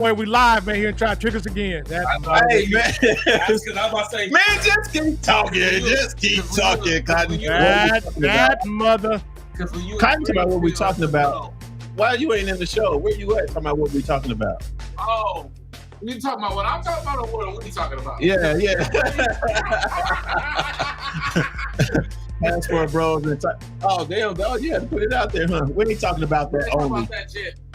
Boy, we live, man, here and try to trick us again. Hey, man. That's because I'm about to say, Man, just keep talking. Just keep talking, Cotton. That mother. Cotton, talking about what we talking about. Why you ain't in the show? Where you at? Talking about what we talking about. Oh, you talking about what I'm talking about, or what are you talking about? Yeah. Passport bros and oh damn, yeah, put it out there, huh? We ain't talking about that only.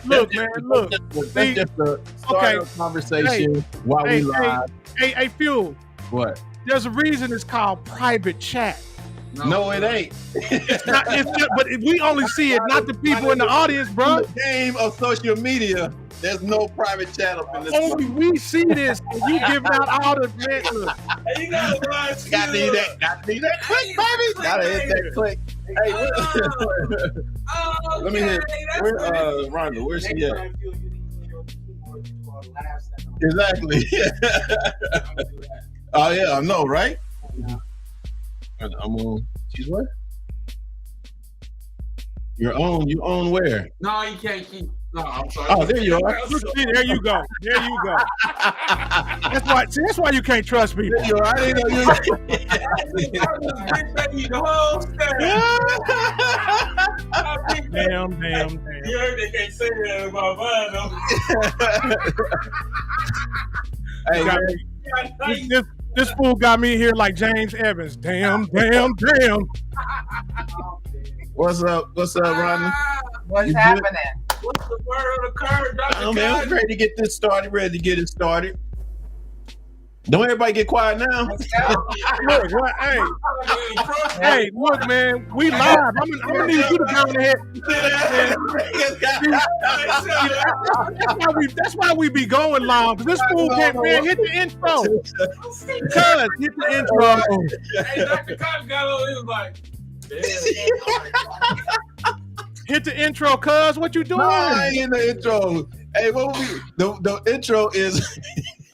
Look, man, look. That's just the start of conversation while we live. Hey, Fuel. What? There's a reason it's called private chat. No, it ain't. It's not, but we only see it, not the people in the audience, bro. In the game of social media, there's no private chat up in this. Only we see this, and you giving out all the man. Look. Hey, you gotta Gotta need that click, baby. Gotta hit that click. Hey, let me hit. Where Rhonda? Where's she at? Exactly. Oh yeah, I know, right? I'm on. She's what? You own where? No, you can't keep. No, I'm sorry. Oh, there you are. There you go. That's why you can't trust me. There you are. I didn't know you. Damn. You heard they can't say that about mine, though. Hey, this fool got me here like James Evans. Damn. What's up, Ronnie? What's happening? What's the word on the card, Dr. Oh, man, I'm ready to get this started. Don't everybody get quiet now. Look, what? Hey, look, man, we live. I'm gonna need you to go ahead. That's why we be going live. This fool can't, man, hit the intro. Cuz, hit the intro. Hey, Dr. Cotton got on, he was like, hit the intro, cuz. What you doing? No, I ain't in the intro. Hey, what we? The intro is.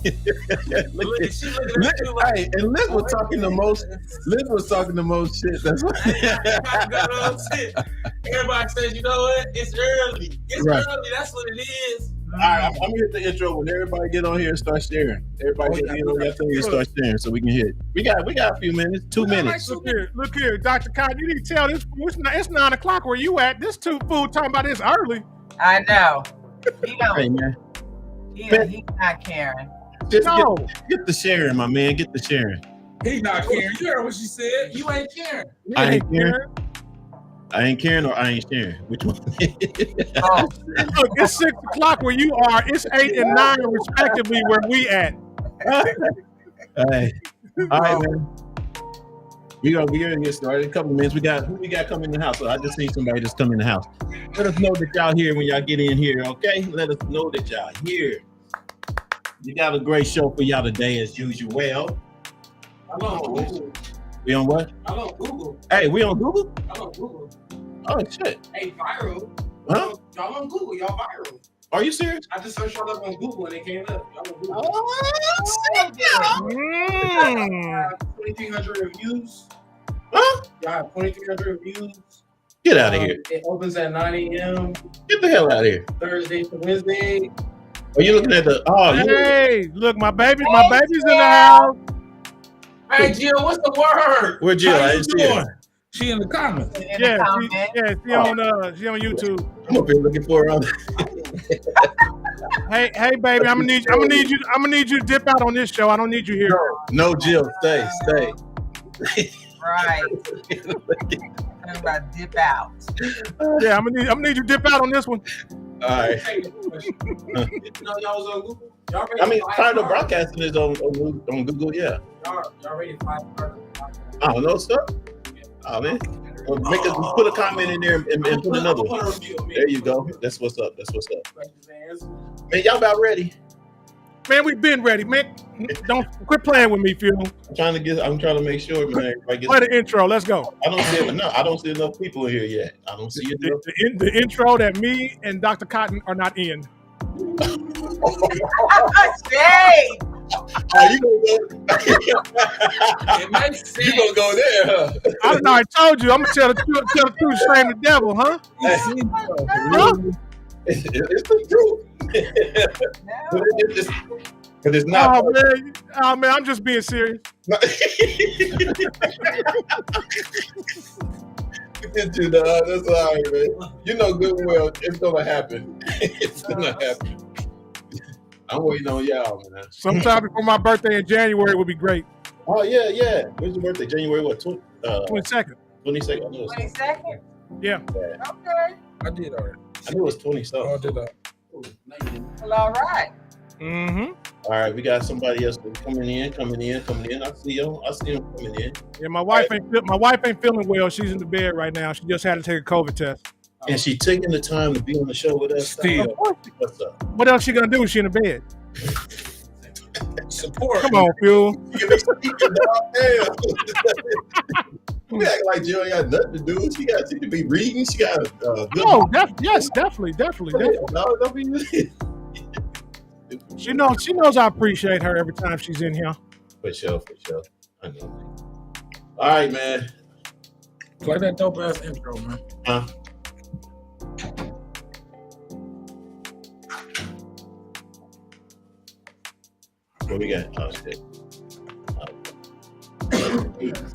Hey, and Liz was talking the most. Liz was talking the most shit. That's what. Everybody says, you know what? It's early. Early. That's what it is. All right, I'm gonna hit the intro when everybody get on here and start sharing. Everybody get on here and start sharing so we can hit. We got a few minutes. 2 minutes. Look here, Dr. Cotton. You need to tell this fool it's 9 o'clock where you at. This two fool talking about this early. I know. He don't. Hey, man. He's not caring. Just get the sharing, my man. Get the sharing. He not caring. You heard what she said. You ain't caring. I ain't caring. I ain't caring or I ain't sharing. Which one? Look, it's 6 o'clock where you are. It's 8 and 9 respectively where we at. Hey. All right, man. We're gonna get started. A couple of minutes. Who we got coming in the house? So I just seen somebody just come in the house. Let us know that y'all here when y'all get in here, okay? Let us know that y'all here. We got a great show for y'all today as usual. I'm on Google. We on what? I'm on Google. Hey, we on Google? I'm on Google. Oh shit. Hey, viral. Huh? Y'all on Google. Y'all viral. Are you serious? I just searched y'all up on Google and it came up. Y'all on Google. Oh, 2,300 reviews. huh? Y'all have 2,300 reviews. Get out of here. It opens at 9 a.m. Get the hell out of here. Thursday to Wednesday. Are you looking at the? Oh, Hey, look, my baby's in the house. Hey, Jill, what's the word? Where Jill? How I you didn't see her. doing? She in the comments. In the Yeah, comment. she on YouTube. I'm up here looking for her. Hey, baby, I'm gonna need you to dip out on this show. I don't need you here. No, Jill, stay. Right. I'm about to dip out. Yeah, I'm gonna need you to dip out on this one. All right. Hey, you know y'all was on Google? Y'all ready I mean, for Final 5 Broadcasting is on Google, yeah. Y'all ready for 5 stars? I don't know stuff. Oh man, well, put a comment in there and put another one. There you go. That's what's up. Man, y'all about ready? Man, we've been ready, man. Don't quit playing with me, Phil. I'm trying to make sure, man. Everybody gets. Play the intro. Let's go. I don't see enough people in here yet. I don't see enough. The intro that me and Dr. Cotton are not in. Jay! Oh, you gonna go? It makes sense. You gonna go there, huh? I don't know. I told you. I'm gonna tell the truth, shame the devil, huh? Hey, It's the truth. No. But it's not. Oh man, I'm just being serious. That's all right, man. You know good and well it's gonna happen. It's gonna happen. I'm waiting on y'all, man. Sometime before my birthday in January would be great. Oh yeah. When's your birthday? January what? 22nd. 22nd. I knew it was 22nd? Yeah. Okay. I did already. I knew it was 20 something. Oh, did I? Well, all right. Mm-hmm. All right, we got somebody else coming in. I see him coming in. Yeah, my wife ain't feeling well. She's in the bed right now. She just had to take a COVID test. And she taking the time to be on the show with us. Still. What's up? What else she gonna do when she in the bed? Support. Come on, Fuel. You be speaking, dog. Damn. We act like Jill ain't got nothing to do. She to be reading. She got good. Oh, yes, definitely. No, don't be. She knows I appreciate her every time she's in here. For sure. I know. All right, man. Play that dope ass intro, man. Huh? What we got? Oh shit.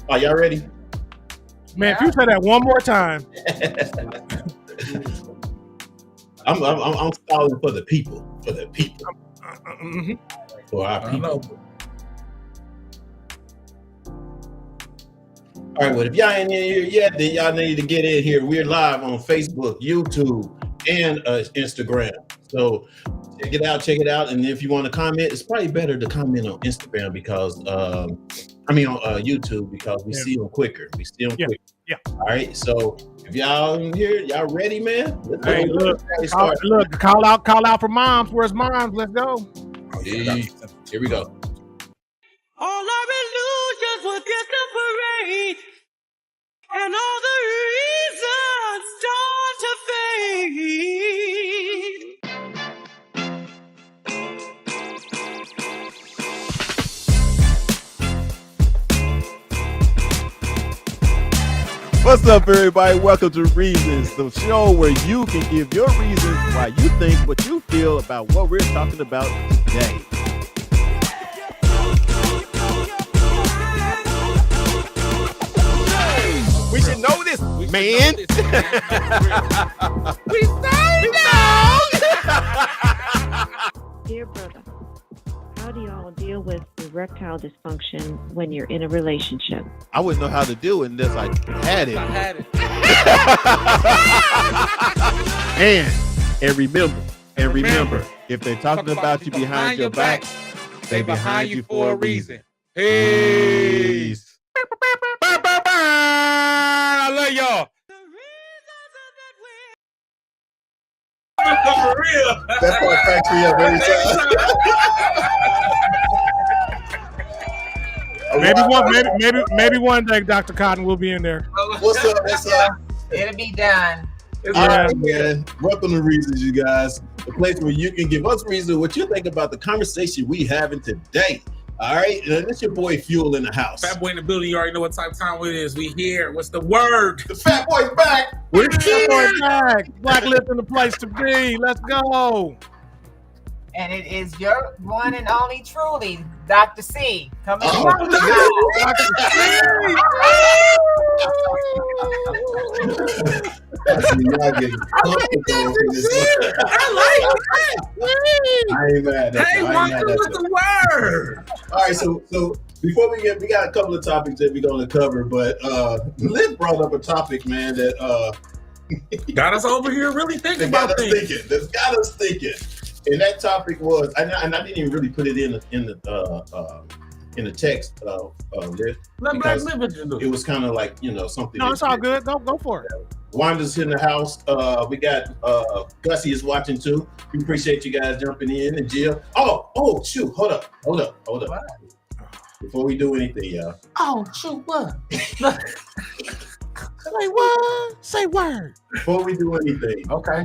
Are y'all ready? Man, if you say that one more time. I'm stalling for the people. Mm-hmm. For our I people. know. All right, well, if y'all ain't in here yet, then y'all need to get in here. We're live on Facebook, YouTube, and Instagram. So check it out. And if you want to comment, it's probably better to comment on Instagram because, on YouTube because we see them quicker. Yeah. All right, so if y'all in here, y'all ready, man? Hey, look, call out for moms. Where's moms? Let's go. Here we go. All our illusions will disapparate, and all the reasons start to fade. What's up, everybody? Welcome to Reasons, the show where you can give your reasons why you think what you feel about what we're talking about today. We should know this, man. We say no. Dear brother, how do y'all deal with erectile dysfunction when you're in a relationship? I wouldn't know how to do it unless I had it. And remember, if they're talking about you behind your back, they behind you for a reason. Peace. I love y'all. For real. That's what cracks me up every time. Maybe one day, Dr. Cotton will be in there. What's up? It'll be done. All right, man. Welcome to Reasons, you guys. The place where you can give us reasons what you think about the conversation we having today. All right, this your boy Fuel in the house. Fat boy in the building. You already know what type of time it is. We here. What's the word? The fat boy's back. We're back. Black Lips in the place to be. Let's go. And it is your one and only truly, Dr. C. Coming Oh, from the I see y'all getting comfortable with this. I ain't mad at Hey, you. Walker, what's the word? All right, so before we got a couple of topics that we're going to cover, but Liv brought up a topic, man, that Got us over here really thinking got about us things. thinking. That's got us thinking. And that topic was, and I didn't even really put it in the text, Liv, Let Black because live it do. it was kind of like something. No, it's all good. Go for it. Wanda's in the house. We got Gussie is watching too. We appreciate you guys jumping in, and Jill. Oh, shoot! Hold up. What? Before we do anything, y'all. Oh, shoot, what? Say what? Say word. Before we do anything, Okay.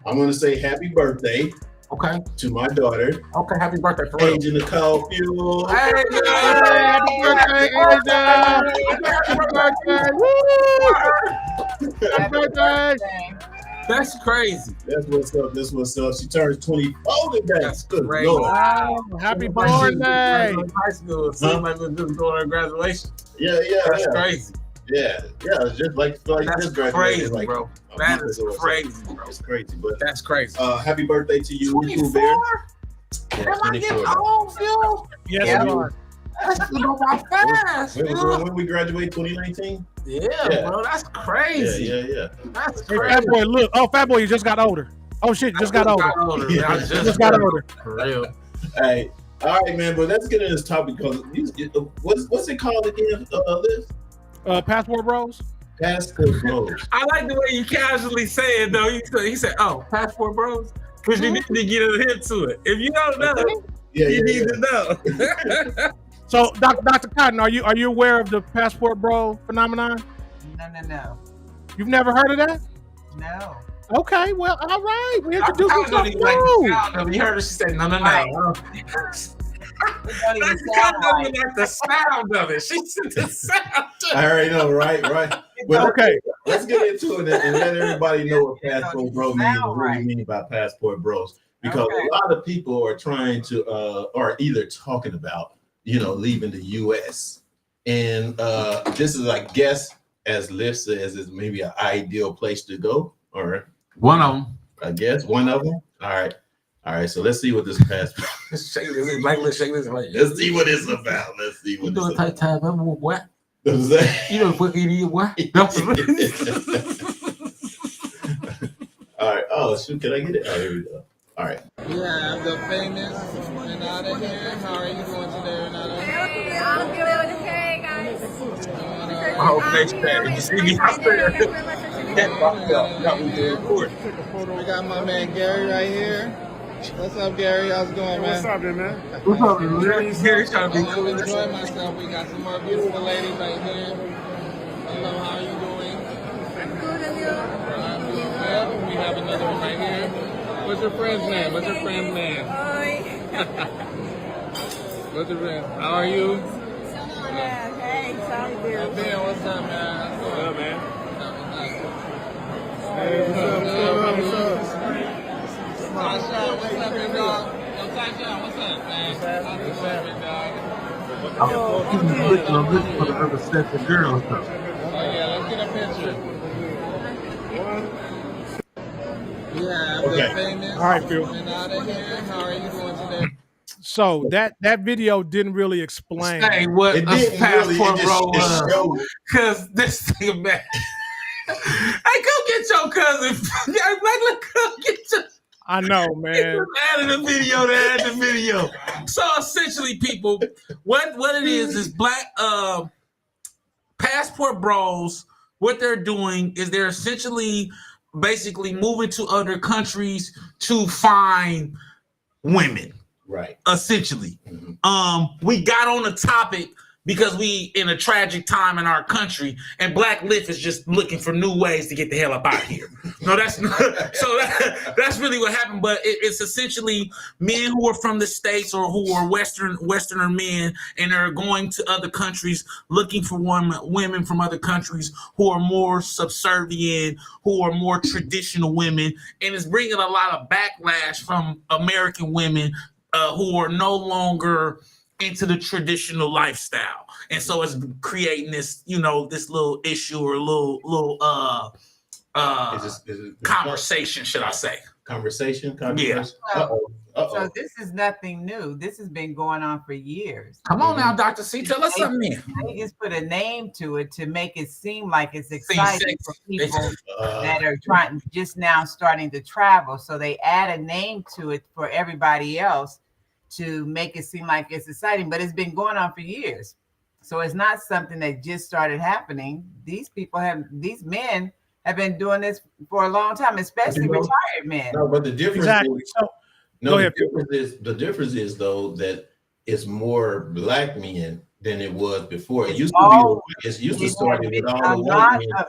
I'm gonna say happy birthday Okay. to my daughter, Okay. Happy birthday for real. Agent Nicole Fuel. Hey, Happy birthday, Angel. Happy birthday. Woo! Happy birthday. That's crazy. That's what's up. That's what's up. She turns 24 today. That's Good crazy. Lord. Wow, happy Like she was birthday! in high school. Seemed like we were just going to graduation. Yeah, That's crazy. Yeah. It's just like That's this graduation, crazy, like bro. a That month is ago or so. crazy, bro. It's crazy, but That's crazy. happy birthday to you, Pooh Bear. 24? Yeah, Am I getting 24. old, Phil? Yes, Yeah. you are. That's going by fast, Phil. When we graduate 2019? Yeah, Yeah. bro. That's crazy. Yeah. That's Hey, crazy. Fat Boy, look. Oh, Fat Boy, you just got older. Oh shit, you just got older. Man. I Just got older. For real. Hey, all right, man. But let's get into this topic because what's it called again? Liz? Passport Bros. Passport Bros. I like the way you casually say it, though. He said, "Oh, passport bros," because you need to get a hint to it. If you don't know, you need to know. So, Dr. Cotton, are you aware of the Passport Bro phenomenon? No. You've never heard of that? No. Okay, well, all right. We introduced I you don't to even like the something new. sound of it. You heard her. She said, "No." Right. It don't even That's sound kind right. of like the sound of it. She said the sound. I already know, right? Well, Okay. let's get into it and let everybody know what Passport Bro means and what we Right. mean by Passport Bros. Because Okay. a lot of people are trying to, are either talking about, leaving the U.S. And this is, I guess, as Liv says, is maybe an ideal place to go. Or One of them. I guess one of them. All right. So let's see what this passport. Shake this, like let's shake this. Like, Let's see what it's about. Let's see you what know it's what about. type time? What? What's that? You know what it is? What? All right. Oh shoot! Can I get it? Oh, here we go. All right. Yeah, the famous Renata here. How are you doing today, Renata? I'm good. Okay, guys. Oh, thanks, man. You see me out there? That fucked up. Got me to record. We got my man Gary right here. What's up, Gary? How's it going, man? What's up, man? What's up, man? Gary's trying to be I'm cool. enjoying myself. We got some more beautiful ladies right here. Hello, how are you doing? Good, and you? I'm doing well. We have another one right here. What's your friend's name? What's your friend's name? What's your friend? How are you? Hey, sorry, dear. Ben, what's up, man? How's it going? What up, man? Hey, what's up? Tasha, what's up, big dog? Yo, Tasha, what's up, man? How's it going, big dog? I'm looking for the other set of girls, though. Oh, yeah, let's get a picture. Yeah, Okay. the famous All right, Phil. Renata here. How are you doing today? So that video didn't really explain. Say what It a didn't really. passport bro It was. showed. Cause this thing, man. Hey, go get your cousin. Like, look, go get your. I know, man. Added a video to add the video. So essentially, people, what it is black passport bros. What they're doing is they're essentially basically moving to other countries to find women. Right. Essentially, Mhm. we got on the topic because we in a tragic time in our country, and Black Lift is just looking for new ways to get the hell up out of here. No, that's not, so that's really what happened. But it's essentially men who are from the States or who are Westerner men, and are going to other countries looking for women from other countries who are more subservient, who are more traditional women, and it's bringing a lot of backlash from American women who are no longer into the traditional lifestyle, and so it's creating this, this little issue or little Is it conversation, should I say? Conversation? Yeah. So this is nothing new. This has been going on for years. Come on now, Dr. C, tell us something. They just put a name to it to make it seem like it's exciting for people that are just now starting to travel. So they add a name to it for everybody else to make it seem like it's exciting, but it's been going on for years. So it's not something that just started happening. These men have been doing this for a long time, especially retired men. No, but the difference Exactly. is, So no, the difference is though that it's more black men than it was before. It used to start with all the white men.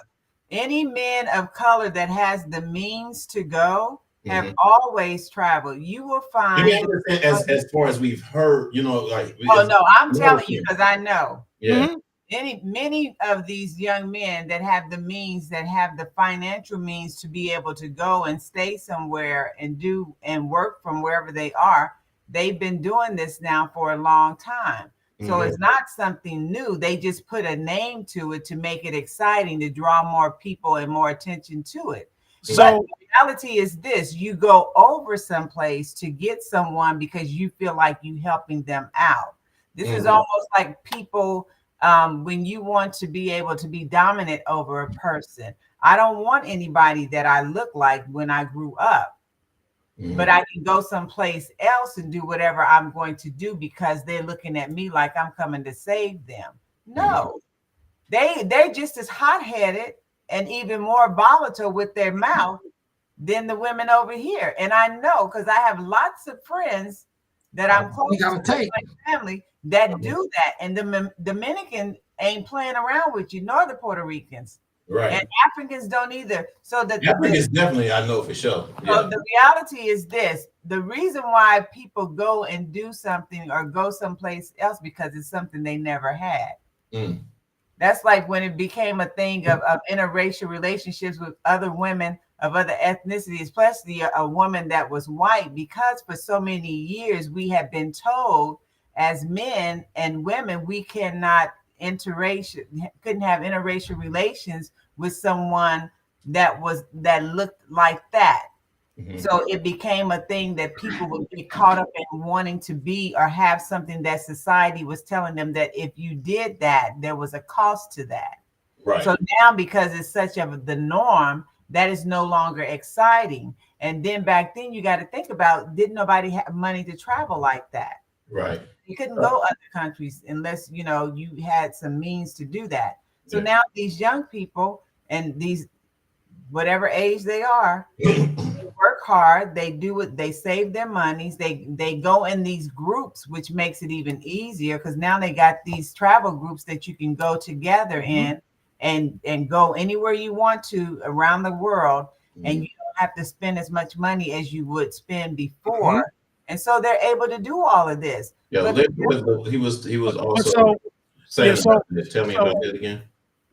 Any man of color that has the means to go have Mhm. always traveled. You will find. You understand, as far as we've heard, like. Oh no, I'm telling you because I know. Yeah. Mhm. many of these young men that have the means, that have the financial means to be able to go and stay somewhere and do and work from wherever they are, they've been doing this now for a long time. So it's not something new. They just put a name to it to make it exciting, to draw more people and more attention to it. So but the reality is this: you go over someplace to get someone because you feel like you helping them out. This is almost like people when you want to be able to be dominant over a person. I don't want anybody that I look like when I grew up. But I can go someplace else and do whatever I'm going to do because they're looking at me like I'm coming to save them. No, they're just as hot-headed and even more volatile with their mouth than the women over here. And I know because I have lots of friends that I'm close to, my family, that do that. And the Dominican ain't playing around with you, nor the Puerto Ricans. Right. And Africans don't either. So the Africans definitely, I know for sure. So the reality is this: the reason why people go and do something or go someplace else because it's something they never had. That's like when it became a thing of interracial relationships with other women of other ethnicities, especially a woman that was white, because for so many years we have been told as men and women we cannot couldn't have interracial relations with someone that looked like that. So it became a thing that people would get caught up in wanting to be or have something that society was telling them that if you did that, there was a cost to that. Right. So now, because it's such of the norm, that is no longer exciting. And then back then, you got to think about, didn't nobody have money to travel like that? Right. You couldn't go other countries unless, you had some means to do that. So now these young people and these, whatever age they are, they work hard, they do it, they save their monies, they go in these groups, which makes it even easier because now they got these travel groups that you can go together in and go anywhere you want to around the world, and you don't have to spend as much money as you would spend before. And so they're able to do all of this. Yeah, he was also saying this. Tell me about that again.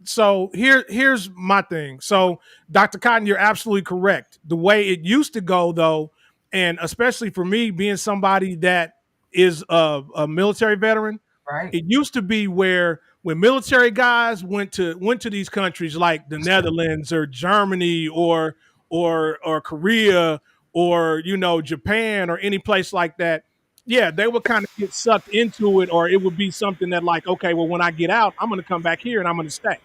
So here's my thing. So Dr. Cotton, you're absolutely correct. The way it used to go, though, and especially for me being somebody that is a military veteran, right? It used to be where when military guys went to these countries like the Netherlands or Germany or Korea or Japan or any place like that, yeah, they would kind of get sucked into it, or it would be something that like, okay, well, when I get out, I'm going to come back here and I'm going to stay.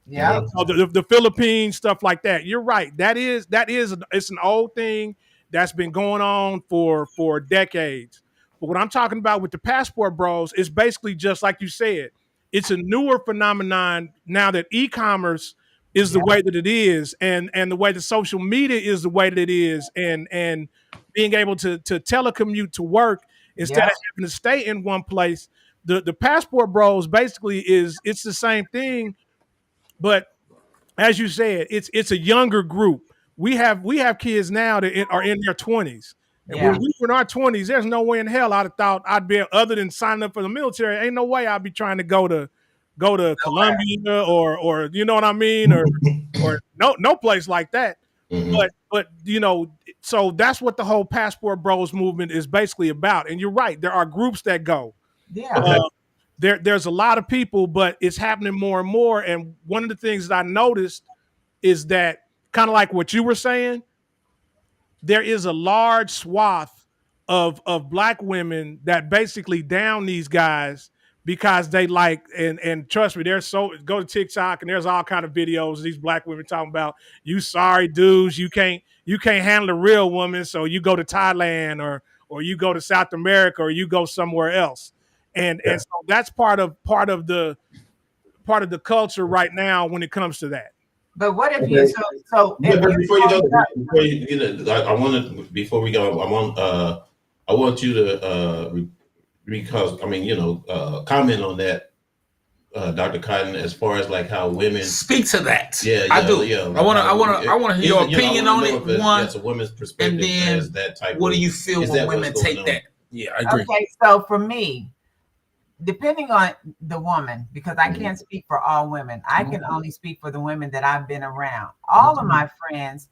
Yeah. So the Philippines, stuff like that. You're right. It's an old thing that's been going on for decades. But what I'm talking about with the passport bros is basically just like you said. It's a newer phenomenon now that e-commerce is the way that it is, and the way the social media is the way that it is, and being able to telecommute to work instead of having to stay in one place. The passport bros basically it's the same thing, but as you said, it's a younger group. We have kids now that are in their 20s. And when we were in our 20s, there's no way in hell I'd have thought I'd be, other than signing up for the military, ain't no way I'd be trying to go to Colombia or you know what I mean, or no place like that. But so that's what the whole passport bros movement is basically about. And you're right, there are groups that go. Yeah. There's a lot of people, but it's happening more and more. And one of the things that I noticed is that, kind of like what you were saying, there is a large swath of Black women that basically down these guys because they like, and trust me, go to TikTok and there's all kind of videos of these Black women talking about, you sorry dudes, you can't handle a real woman, so you go to Thailand or you go to South America or you go somewhere else. And so that's part of the culture right now when it comes to that. But what if you before we go, I want you to comment on that, Dr. Cotton, as far as like how women speak to that. Yeah, I do. Yeah, I want to hear your opinion on it. One, it's a woman's perspective, and then as that type. What do you feel when women take that? Yeah, I agree. Okay, so for me, depending on the woman, because I can't speak for all women. I can only speak for the women that I've been around. All of my friends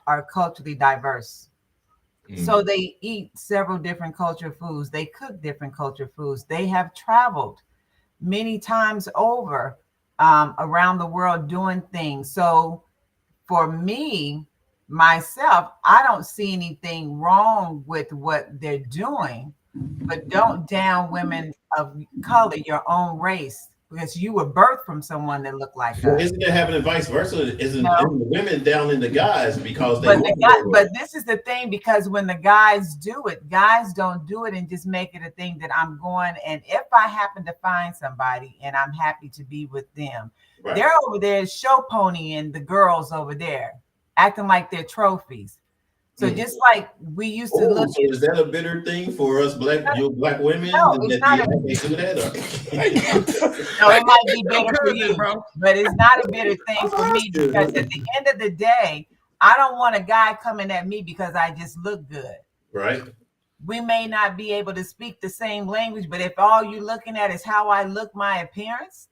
are culturally diverse. So they eat several different culture foods. They cook different culture foods. They have traveled many times over around the world doing things. So for me, myself, I don't see anything wrong with what they're doing, but don't down women of color, your own race, because you were birthed from someone that looked like us. Isn't it happening vice versa? Isn't the women down in the guys because they? But this is the thing, because when the guys do it, guys don't do it and just make it a thing that I'm going. And if I happen to find somebody and I'm happy to be with them, they're over there show ponying the girls over there, acting like they're trophies. So just like we used to look. So is that a bitter thing for us black women? No, it's not. No, it might be bitter for you, but it's not a bitter thing for me, because at the end of the day, I don't want a guy coming at me because I just look good. Right. We may not be able to speak the same language, but if all you're looking at is how I look, my appearance,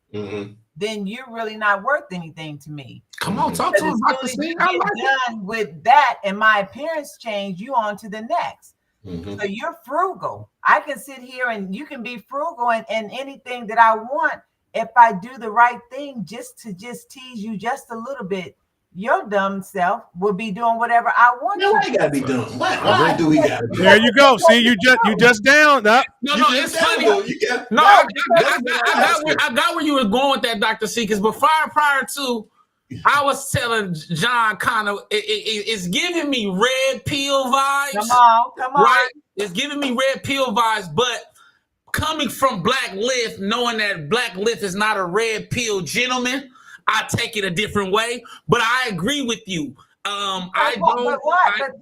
then you're really not worth anything to me. Come on, talk to him about the thing. I like done with that, and my appearance change, you on to the next. So you're frugal. I can sit here and you can be frugal and anything that I want. If I do the right thing, just to tease you just a little bit, your dumb self will be doing whatever I want. No, I gotta be dumb. Why do we gotta be? There you go. See, you just down. No, it's funny. I got where you were going with that, Dr. C, because prior to, I was telling John kind of, it's giving me red pill vibes. Come on. Right? It's giving me red pill vibes, but coming from Black Lift, knowing that Black Lift is not a red pill gentleman, I take it a different way. But I agree with you.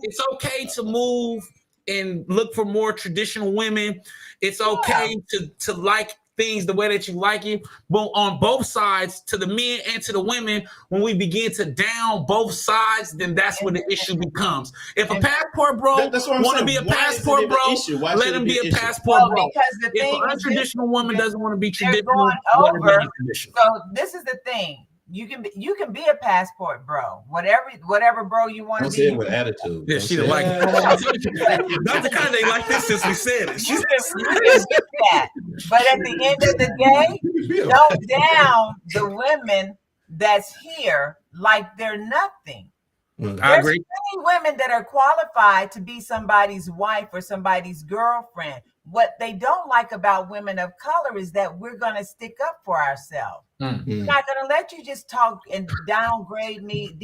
It's okay to move and look for more traditional women. It's okay to like things the way that you like it, but on both sides, to the men and to the women, when we begin to down both sides, then that's where the issue becomes. If a passport bro want to be a passport bro, let him be a passport bro. If an untraditional woman doesn't want to be traditional, so this is the thing. You can be a passport bro, whatever bro you want to be. Say it with attitude. Yeah, she like Dr. Kanye like this since we said it. You can get that, but at the end of the day, don't down the women that's here like they're nothing. I agree. There's many women that are qualified to be somebody's wife or somebody's girlfriend. What they don't like about women of color is that we're going to stick up for ourselves. We're not going to let you just talk and degrade me,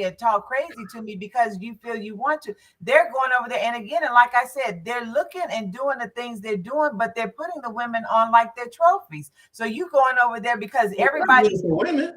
and talk crazy to me because you feel you want to. They're going over there. And again, and like I said, they're looking and doing the things they're doing, but they're putting the women on like they're trophies. So you going over there because everybody's... No.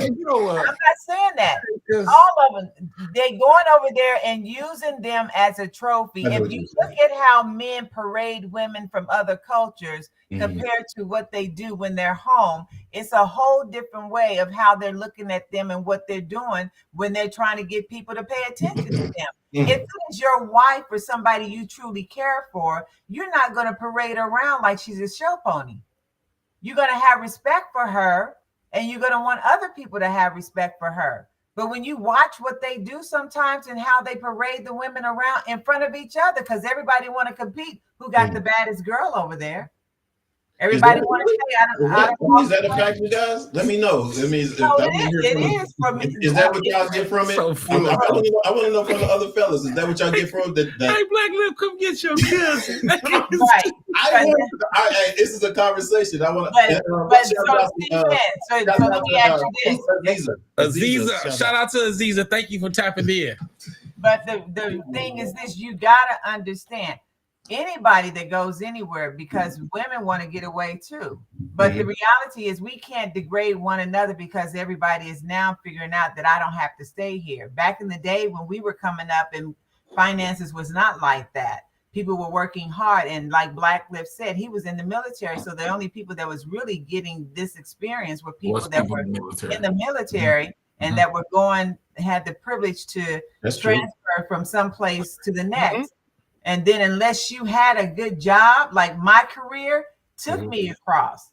You know what? I'm not saying that. All of them, they're going over there and using them as a trophy. If you look at how men parade women from other cultures compared to what they do when they're home, it's a whole different way of how they're looking at them and what they're doing when they're trying to get people to pay attention to them. If it is your wife or somebody you truly care for, you're not going to parade around like she's a show pony. You're going to have respect for her. And you're going to want other people to have respect for her. But when you watch what they do sometimes and how they parade the women around in front of each other, because everybody want to compete, who got the baddest girl over there? Everybody want to say, I don't know. Is that a fact, you guys? Let me know. It is for me. Is that what y'all get from it? So I want to know from the other fellas. Is that what y'all get from that? Hey, Black Lip, come get your cousin. Right. This is a conversation. I want to. So let me ask you this. Aziza, shout out to Aziza. Thank you for tapping in. But the thing is this: you gotta understand. Anybody that goes anywhere, because women want to get away too. But the reality is we can't degrade one another because everybody is now figuring out that I don't have to stay here. Back in the day when we were coming up and finances was not like that. People were working hard. And like Black Lift said, he was in the military. So the only people that was really getting this experience were people that were in the military and that were had the privilege to transfer from some place to the next. And then unless you had a good job, like my career, took me across.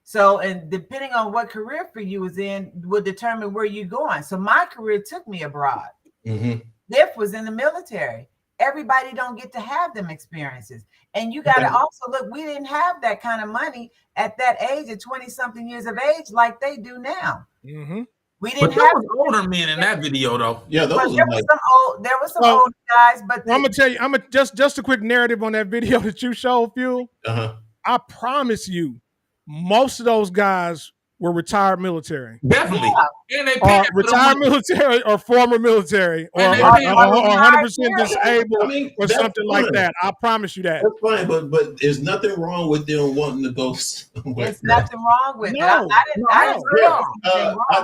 So, and depending on what career for you was in, will determine where you're going. So my career took me abroad. Lift was in the military. Everybody don't get to have them experiences. And you got to also look, we didn't have that kind of money at that age of 20 something years of age like they do now. We didn't But there have was older men in that video though. Yeah, but those there are was like, some old, there was some old guys, but I'm gonna tell you, just a quick narrative on that video that you showed, Fuel. I promise you, most of those guys were retired military. Definitely. And they Or retired military or former military or And they 100% disabled I mean, or that's something like fine. that. I promise you that. That's fine, but there's nothing wrong with them wanting to go somewhere. there's nothing wrong with it. No, I didn't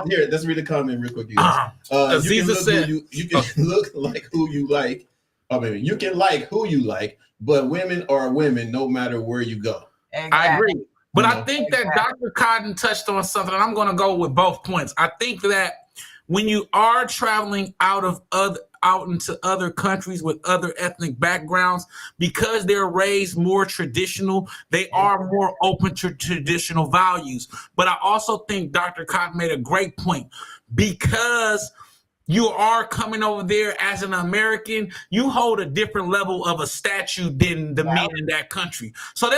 Here, here, let's read a comment real quick. You guys. You Aziza can said- you can look like who you like. I mean, you can like who you like, but women are women no matter where you go. I agree. But I Mhm. think that Dr. Cotton touched on something, and I'm going to go with both points. I think that when you are traveling out into other countries with other ethnic backgrounds, because they're raised more traditional, they are more open to traditional values. But I also think Dr. Cotton made a great point, because you are coming over there as an American, you hold a different level of a statue than the men in that country. So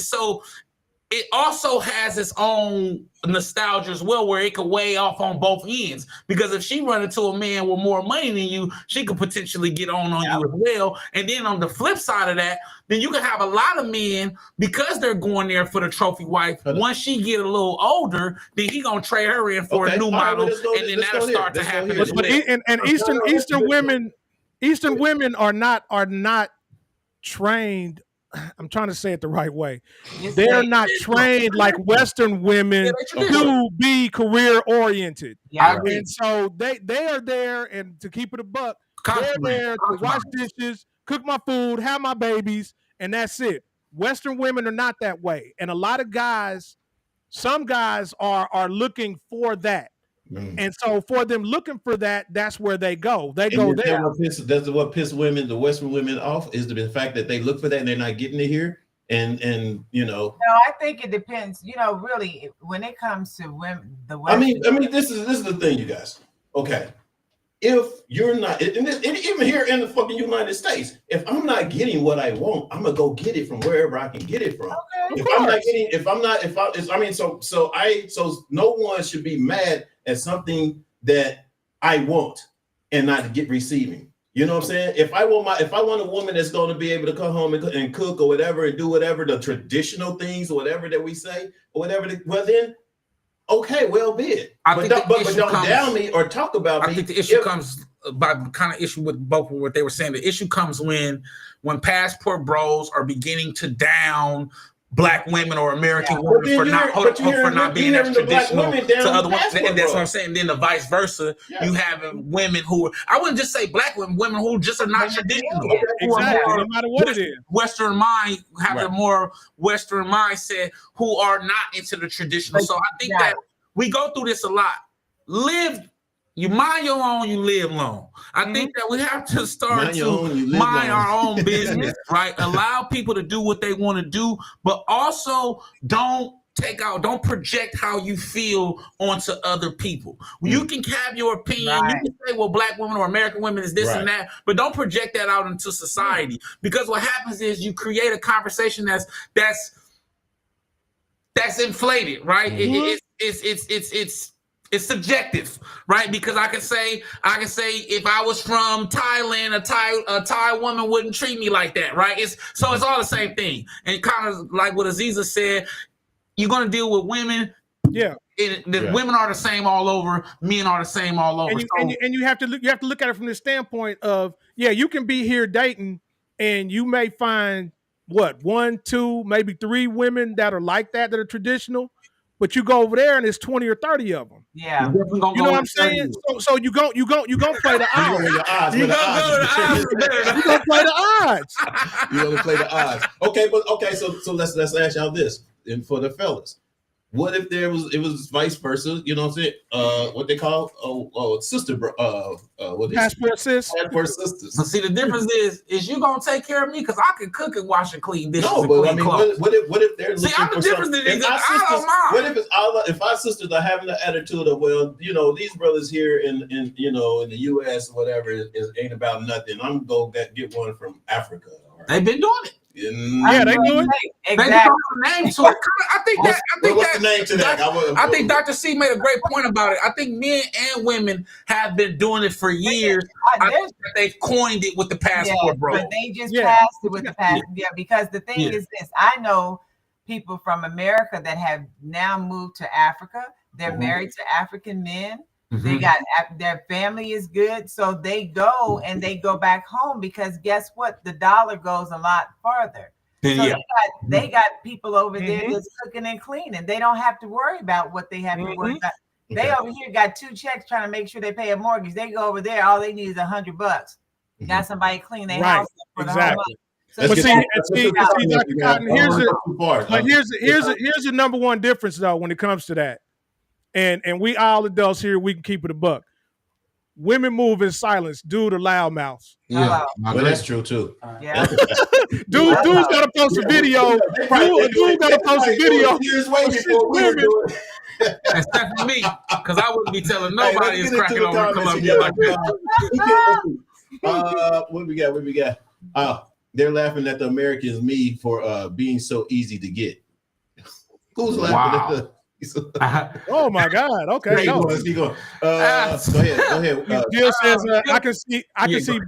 so it also has its own nostalgia as well, where it could weigh off on both ends. Because if she run into a man with more money than you, she could potentially get on you as well. And then on the flip side of that, then you can have a lot of men, because they're going there for the trophy wife. Once she get a little older, then he gonna trade her in for a new model, and then that'll start to happen as well. And Eastern women are not trained. I'm trying to say it the right way. They're not trained like Western women to be career oriented. And so they are there, and to keep it a buck, they're there to wash dishes, cook my food, have my babies, and that's it. Western women are not that way. And a lot of guys, some guys are looking for that. And so for them looking for that, that's where they go. They go there. That's what pisses women, the Western women off, is the fact that they look for that and they're not getting it here. And you know. No, I think it depends. You know, really, when it comes to women, the Western, I mean, this is the thing, you guys. Okay, if you're not, and even here in the fucking United States, if I'm not getting what I want, I'm gonna go get it from wherever I can get it from. Okay, So no one should be mad at something that I want and not get receiving. You know what I'm saying? If I want a woman that's going to be able to come home and cook or whatever and do whatever the traditional things or whatever that we say or whatever, well then, okay, well be it. But don't down me or talk about me. I think the issue comes by the kind of issue with both of what they were saying. The issue comes when passport bros are beginning to down Black women or American women for not being as traditional to other women. And that's what I'm saying. Then the vice versa, you have women who I wouldn't just say Black women who just are not traditional. Exactly. No matter what it is. Western mind, have a more Western mindset, who are not into the traditional. So I think that we go through this a lot. You mind your own, you live long. I think that we have to start mind our own business, right? Allow people to do what they want to do, but also don't project how you feel onto other people. You can have your opinion. You can say, well, Black women or American women is this and that, but don't project that out into society. Because what happens is you create a conversation that's inflated, right? It's subjective, right? Because I can say if I was from Thailand, a Thai woman wouldn't treat me like that, right? It's all the same thing. And kind of like what Aziza said, you're gonna deal with women. Yeah. Women are the same all over, men are the same all over. And you have to look at it from the standpoint of, you can be here dating and you may find 1, 2, maybe 3 women that are like that are traditional. But you go over there and it's 20 or 30 of them. Yeah, you know what I'm saying. So you go play the odds. You gonna play the odds. You're gonna play the odds. Okay, So let's ask y'all this, and for the fellas, What if it was vice versa? You know what I'm saying? What they call sister, what they Passport sis. passport sisters. So see, the difference is you gonna take care of me because I can cook and wash and clean dishes No, and but clean I mean, clothes. what if they're looking See, I'm the for difference something? is I don't mind. What if if our sisters are having the attitude of, well, you know, these brothers here in you know in the U.S. or whatever ain't about nothing. I'm gonna go get one from Africa. They've been doing it. Yeah, they do it. They Exactly. put a name to it. I think What's the name to that? I think Dr. C made a great point about it. I think men and women have been doing it for years. I think that they've coined it with the passport, bro. But they just passed it with the passport. Yeah, because the thing is this: I know people from America that have now moved to Africa. They're married to African men. They got their family is good, so they go and they go back home because guess what? The dollar goes a lot further. So they got people over there that's cooking and cleaning. They don't have to worry about what they have to worry about. They over here got 2 checks trying to make sure they pay a mortgage. They go over there, all they need is $100. Got somebody clean their house for the whole month. So But see, Dr. Cotton, here's the number one difference though when it comes to that. And we all adults here, we can keep it a buck. Women move in silence due to loudmouths. Yeah, well, that's true too. Yeah. Dude's got to post a video. Dude got to post a video. Except for me, because I wouldn't be telling nobody it's cracking over in Columbia like that. What we got? They're laughing at the Americans me for being so easy to get. Who's laughing at the? Oh my God! Okay, no. Go ahead. Jill says, "I can see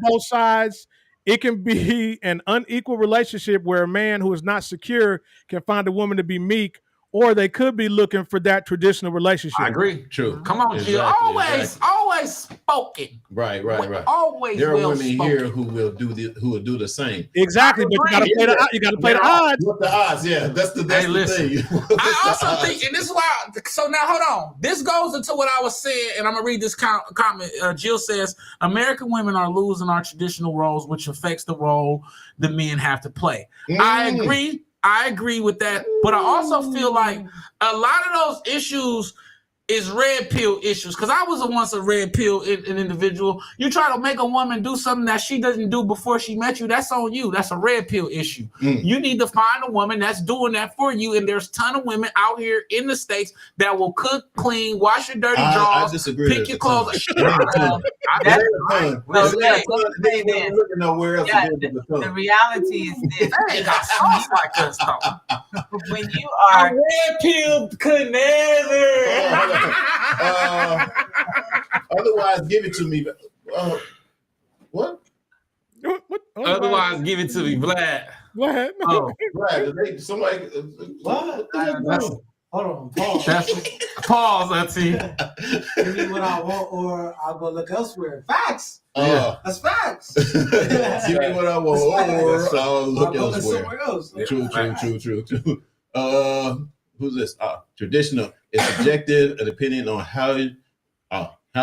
both sides. It can be an unequal relationship where a man who is not secure can find a woman to be meek, or they could be looking for that traditional relationship." I agree. True. Come on, Jill. Always spoken. Right. Always. There are well women spoken. here who will do the same. Exactly, but you got to play the odds. With the odds, yeah. That's the thing. I also think, and this is why. So now, hold on. This goes into what I was saying, and I'm gonna read this comment. Jill says, "American women are losing our traditional roles, which affects the role the men have to play." I agree with that, but I also feel like a lot of those issues is red pill issues. Because I was once a red pill an individual. You try to make a woman do something that she doesn't do before she met you, that's on you. That's a red pill issue. You need to find a woman that's doing that for you. And there's a ton of women out here in the States that will cook, clean, wash your dirty drawers, pick your clothes. The reality is this. They got sauce like this, though. When you are red pill could never. Otherwise, give it to me. What? Otherwise, give it to me, Vlad. Go ahead. Vlad, somebody. What? Hold on, pause. Pause, Auntie. Give me what I want, or I'll go look elsewhere. Facts. That's facts. Give me what I want, or I'll look elsewhere. Somewhere else. True. Who's this? Traditional. It's subjective and depending on how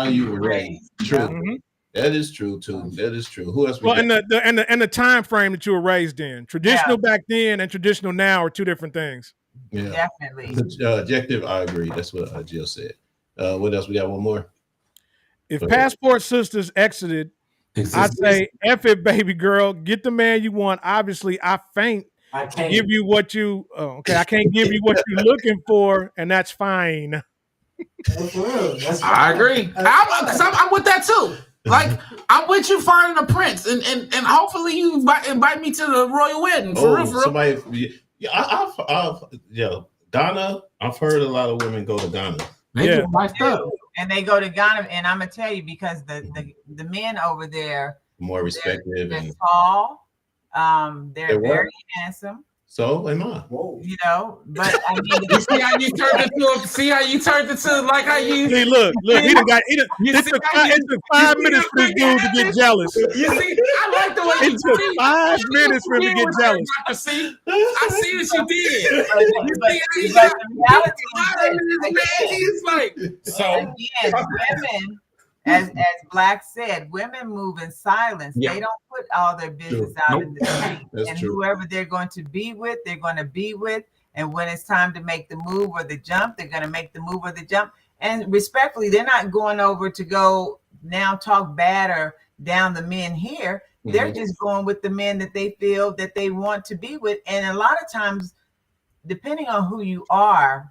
you were raised. True. That is true too. That is true. Who else? And the time frame that you were raised in. Traditional back then and traditional now are two different things. Yeah, definitely. Objective. I agree. That's what Jill said. What else? We got one more. If Passport Sisters exited, I'd say, F it, baby girl. Get the man you want. Obviously, I can't give you what you. I can't give you what you're looking for, and that's fine. I agree. I'm with that too. Like I'm with you finding a prince, and hopefully you invite me to the royal wedding. For real. Somebody. Ghana. I've heard a lot of women go to Ghana. And they go to Ghana, and I'm gonna tell you because the men over there more respected they're and tall. They're very handsome. So am I. You know, but I mean, you see how you turned into like how you. Hey, look, it took 5 minutes for this dude to get jealous. You see, I like the way it took 5 minutes for him to get jealous. I see what you did. Women, as Black said, women move in silence. They don't put all their business out in the street. And whoever they're going to be with, they're going to be with. And when it's time to make the move or the jump, they're going to make the move or the jump. And respectfully, they're not going over to go now talk bad or down the men here. They're just going with the men that they feel that they want to be with. And a lot of times, depending on who you are,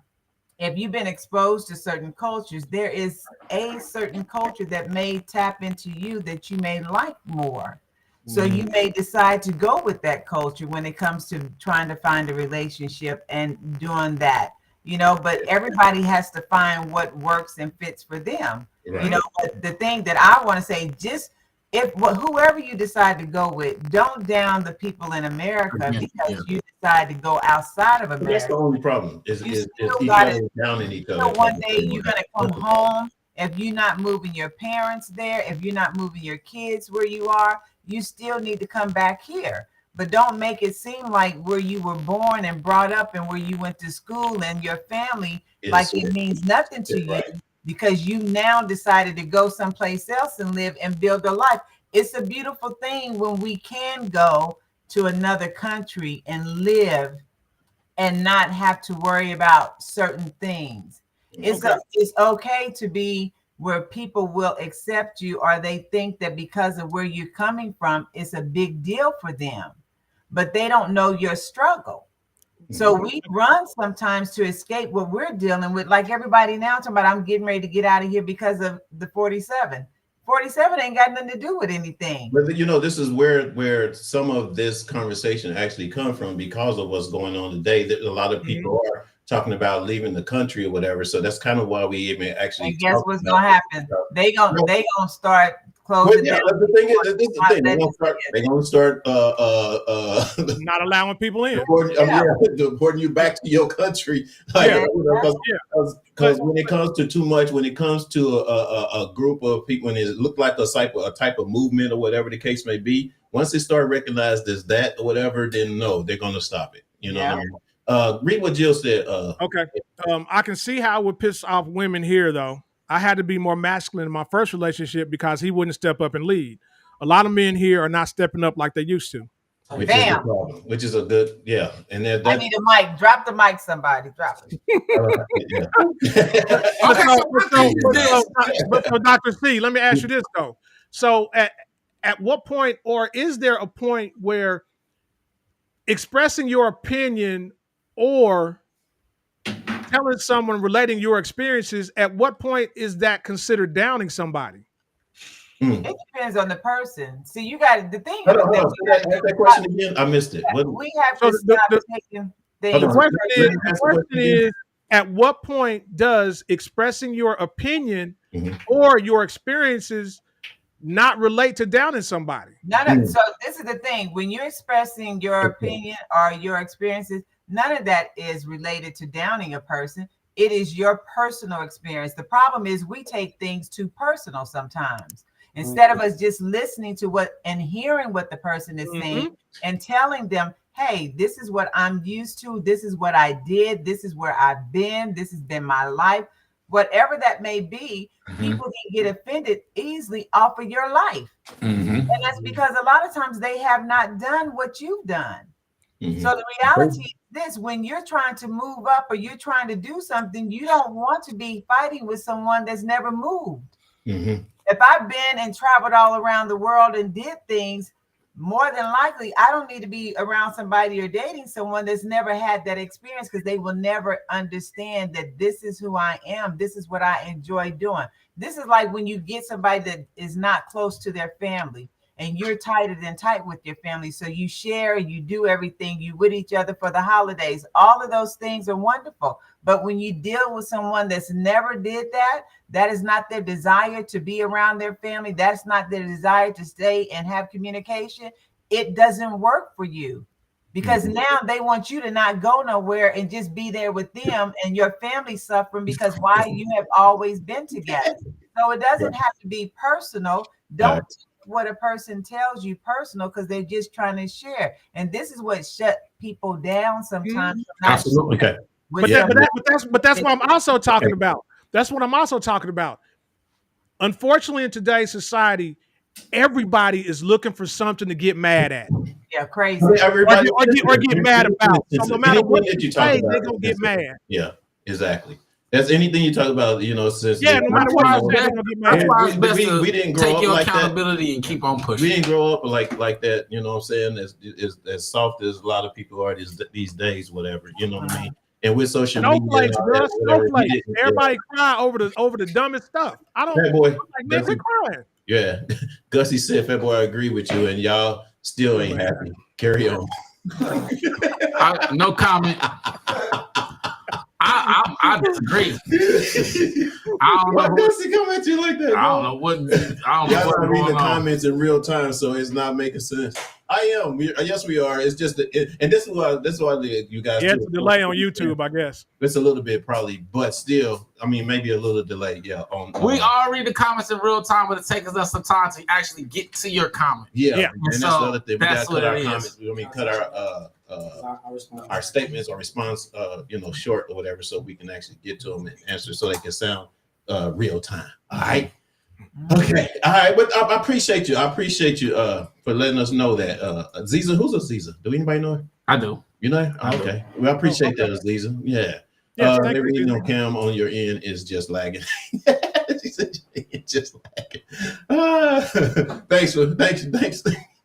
if you've been exposed to certain cultures, there is a certain culture that may tap into you that you may like more. So you may decide to go with that culture when it comes to trying to find a relationship and doing that, you know, but everybody has to find what works and fits for them. Right. You know, but the thing that I want to say, just whoever you decide to go with, don't down the people in America because you decide to go outside of America. That's the only problem is each other downing each other. So one day you're going to come home. If you're not moving your parents there, if you're not moving your kids where you are, you still need to come back here. But don't make it seem like where you were born and brought up and where you went to school and your family, like it means nothing to you because you now decided to go someplace else and live and build a life. It's a beautiful thing when we can go to another country and live and not have to worry about certain things. It's okay to be where people will accept you, or they think that because of where you're coming from, it's a big deal for them, but they don't know your struggle. So we run sometimes to escape what we're dealing with. Like everybody now talking about, I'm getting ready to get out of here because of the 47. 47 ain't got nothing to do with anything. But you know, this is where some of this conversation actually come from because of what's going on today. That a lot of people are talking about leaving the country or whatever. So that's kind of why we even actually. And guess what's gonna happen? They gonna start closing. Yeah, the thing is, this is the thing. They're gonna start not allowing people in. Deporting you back to your country. Because when it comes to too much, when it comes to a group of people, and it look like a type of movement or whatever the case may be, once they start recognized as that or whatever, then no, they're gonna stop it. You know what I mean? Read what Jill said. Okay. I can see how it would piss off women here, though. I had to be more masculine in my first relationship because he wouldn't step up and lead. A lot of men here are not stepping up like they used to. Which is a good, And I need a mic. Drop the mic, somebody. Drop it. So, Dr. C, let me ask you this, though. So at what point, or is there a point where expressing your opinion or telling someone, relating your experiences, at what point is that considered downing somebody? It depends on the person. See, you got the thing. Hold on. That question again. I missed it. We have to stop taking things. The question is, at what point does expressing your opinion or your experiences not relate to downing somebody? So this is the thing. When you're expressing your opinion or your experiences, none of that is related to downing a person. It is your personal experience. The problem is we take things too personal sometimes. Instead of us just listening to and hearing what the person is saying and telling them, hey, this is what I'm used to. This is what I did. This is where I've been. This has been my life. Whatever that may be, people can get offended easily off of your life. And that's because a lot of times they have not done what you've done. So the reality is this: when you're trying to move up or you're trying to do something, you don't want to be fighting with someone that's never moved. If I've been and traveled all around the world and did things, more than likely, I don't need to be around somebody or dating someone that's never had that experience, because they will never understand that this is who I am. This is what I enjoy doing. This is like when you get somebody that is not close to their family and you're tighter than tight with your family. So you share, you do everything, you with each other for the holidays. All of those things are wonderful. But when you deal with someone that's never did that, that is not their desire to be around their family. That's not their desire to stay and have communication. It doesn't work for you, because now they want you to not go nowhere and just be there with them, and your family suffering because why you have always been together. So it doesn't have to be personal. Don't take what a person tells you personal, because they're just trying to share. And this is what shut people down sometimes. Absolutely. Okay. But that's what I'm also talking about. That's what I'm also talking about. Unfortunately, in today's society, everybody is looking for something to get mad at. Yeah, crazy. Everybody Or get mad about. So no matter what Anything that you talk say, about they're gonna get is- mad. Yeah, exactly. That's anything you talk about, you know, since Yeah, no matter what you say, That's they're gonna get That's mad. why it's best we to didn't grow take up your like that. accountability and keep on We pushing. didn't grow up like that, you know what I'm saying? As soft as a lot of people are these days, whatever, you know what I mean? And with social media, Snowflakes, and all bro. that, whatever, we Snowflakes. didn't- Everybody cry over the dumbest stuff. I don't. Hey, boy, I'm like, man, quit crying. yeah. Gussie said, "Fat I agree with you, and y'all still ain't happy. Carry on." No comment. I disagree. I don't Why know. Gussie come at you like that? I don't bro? know what. I don't Y'all know not what's reading the going on. comments in real time, so it's not making sense. I am. Yes, we are. It's just, and this is why you guys. Yeah, do it's a it. delay on YouTube, I guess. It's a little bit probably, but still, I mean, maybe a little delay. Yeah. We all read the comments in real time, but it takes us some time to actually get to your comment. Yeah, Yeah. and that's So, the other thing. We that's gotta cut what our it is. comments. I mean, cut our statements or response, short or whatever, so we can actually get to them and answer, so they can sound real time. All right. Okay. All right. But I appreciate you. I appreciate you for letting us know that Aziza. Who's Aziza? Do anybody know her? I do. You know? I do. Okay. Well, I appreciate that, Aziza. Yeah. Yeah, thank Maybe you, you know, Aziza. Cam on your end is just lagging. She said it's just lagging. Thanks.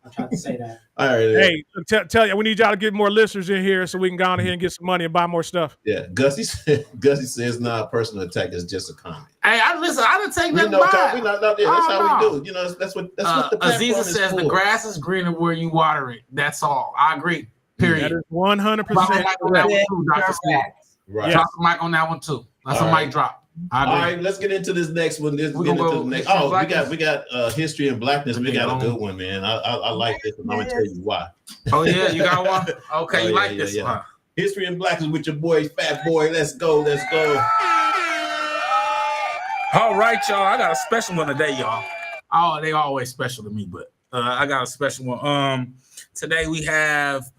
I tried to say that. All right. Hey, tell you, we need y'all to get more listeners in here so we can go on here and get some money and buy more stuff. Yeah. Gussie says not a personal attack. It's just a comment. Hey, I didn't take We nothing know, by we it. not, that's how no. we do. You know, that's what the platform Aziza is says for. the grass is greener where you water it. That's all. I agree. Period. That is Drop 100% the mic on that correct. one too, Dr. Smith. Correct. Right. Drop the mic on that one too. That's All a right. mic drop. I All agree. right, let's get into this next one. We gonna go history and blackness? We got history and blackness. We Okay, got a on. good one, man. I like this, and I'm gonna tell you why. Oh yeah, you got one. Okay, Oh, you yeah, like yeah, this yeah. one? History and blackness with your boy Fat Boy. Let's go. All right, y'all. I got a special one today, y'all. Oh, they always special to me, but I got a special one. Today we have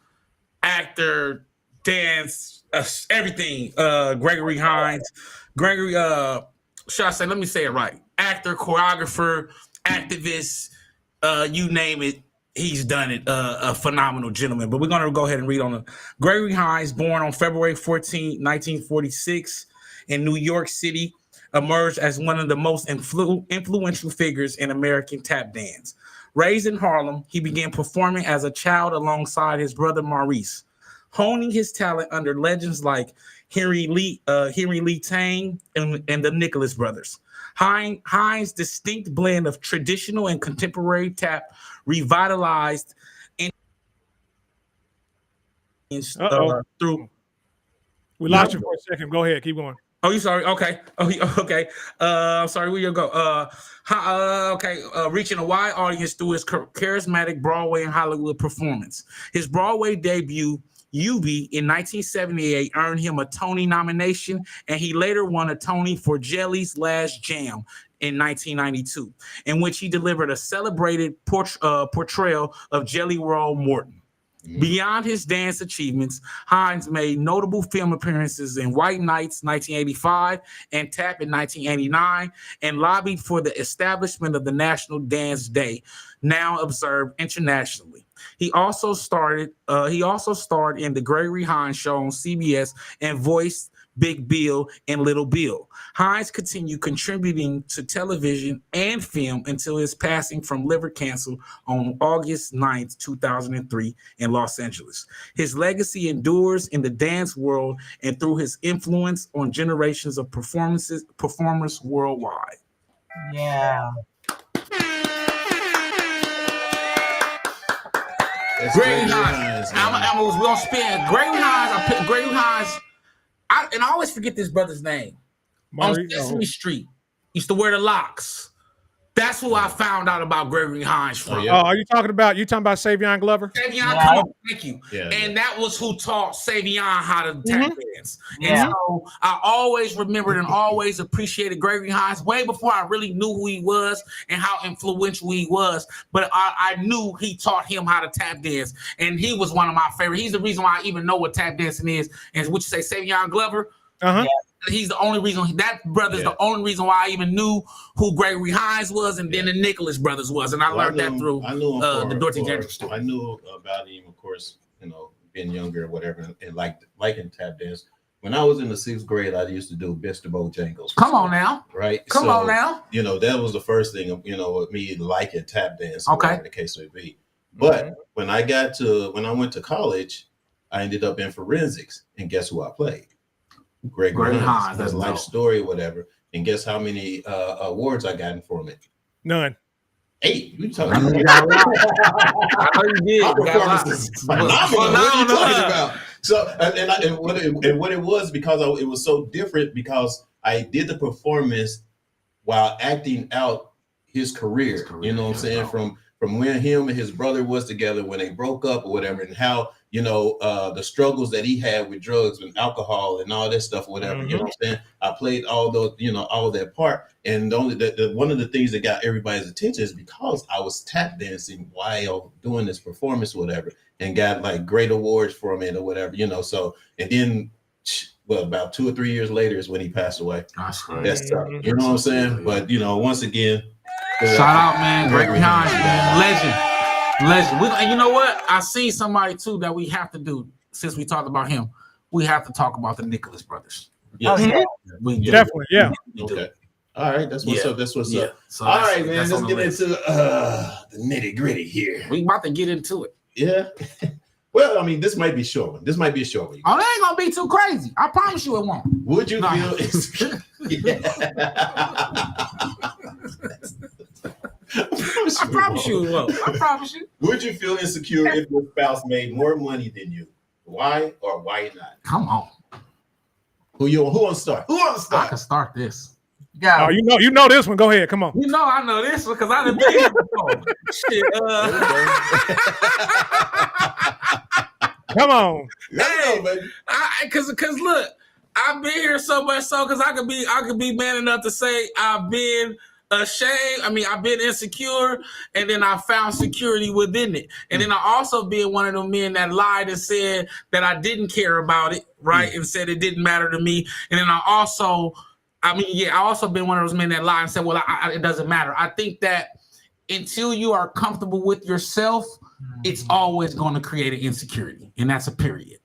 actor, dance, everything. Gregory Hines. Gregory, should I say? Let me say it right. Actor, choreographer, activist, you name it. He's done it. A phenomenal gentleman. But we're gonna go ahead and read on it. Gregory Hines, born on February 14, 1946, in New York City, emerged as one of the most influential figures in American tap dance. Raised in Harlem, he began performing as a child alongside his brother Maurice, honing his talent under legends like Henry Lee Tang and the Nicholas Brothers. Hines' distinct blend of traditional and contemporary tap revitalized through. We lost you for a second. Go ahead. Keep going. Oh, you sorry? Okay. Oh, okay. Sorry. Where you go? Reaching a wide audience through his charismatic Broadway and Hollywood performance. His Broadway debut, Eubie, in 1978, earned him a Tony nomination, and he later won a Tony for Jelly's Last Jam in 1992, in which he delivered a celebrated portrayal of Jelly Roll Morton. Beyond his dance achievements, Hines made notable film appearances in White Nights 1985 and Tap in 1989, and lobbied for the establishment of the National Dance Day, now observed internationally. He also starred in the Gregory Hines Show on CBS and voiced Big Bill and Little Bill. Hines continued contributing to television and film until his passing from liver cancer on August 9th, 2003 in Los Angeles. His legacy endures in the dance world and through his influence on generations of performers worldwide. Yeah. Gregory Hines. We're going to spin. Gregory Hines. I picked Gregory Hines. I always forget this brother's name. On Sesame Street, used to wear the locks. That's who I found out about Gregory Hines from. Are you talking about Savion Glover? Savion, come on, thank you. And that was who taught Savion how to tap dance. And so I always remembered and always appreciated Gregory Hines way before I really knew who he was and how influential he was. But I knew he taught him how to tap dance, and he was one of my favorites. He's the reason why I even know what tap dancing is. And would you say Savion Glover? He's the only reason that brother's the only reason why I even knew who Gregory Hines was, and then the Nicholas brothers was, and I learned that through the Dorothy Dandridge story. I knew about him, of course, being younger or whatever, and liking tap dance. When I was in the 6th grade, I used to do Mr. Bojangles. Come on now, right? Come on now. That was the first thing of with me liking tap dance. Okay, whatever the case may be. But when I went to college, I ended up in forensics, and guess who I played? Gregory Hines. That's life story, whatever. And guess how many awards I got from it? None. 8. You talking? I know you did. My performance is phenomenal. What are you talking about? So, and what it was, because it was so different, because I did the performance while acting out his career. You know what I'm saying? From when him and his brother was together, when they broke up or whatever, and how the struggles that he had with drugs and alcohol and all that stuff, or whatever. You know what I'm saying? I played all those, all that part. And one of the things that got everybody's attention is because I was tap dancing while doing this performance, or whatever, and got like great awards from it or whatever. So, and then, about 2 or 3 years later is when he passed away. That's tough. You know what I'm saying? But once again, shout out, man, Gregory Hines, man, legend. And you know what? I see somebody too that we have to do, since we talked about him. We have to talk about the Nicholas brothers. Yes. We do. Definitely, yeah. Okay. All right, that's what's up. That's what's up. So all right, man. Let's get into the nitty gritty here. We about to get into it. Yeah. Well, I mean, this might be short one. This might be a short one. Oh, that ain't gonna be too crazy. I promise you it won't. Would you feel? I promise you it won't. I promise you. Would you feel insecure if your spouse made more money than you? Why or why not? Come on. Who wants to start? I can start this. Go. Oh, you know this one. Go ahead. Come on. I know this one because I done been here before. Shit. Come on. Hey, baby. Cause look, I've been here so much so because I could be man enough to say I've been ashamed. I mean, I've been insecure, and then I found security within it. And then I also been one of them men that lied and said that I didn't care about it, right? And said it didn't matter to me. And then I also been one of those men that lied and said, well, it doesn't matter. I think that until you are comfortable with yourself, it's always going to create an insecurity. And that's a period.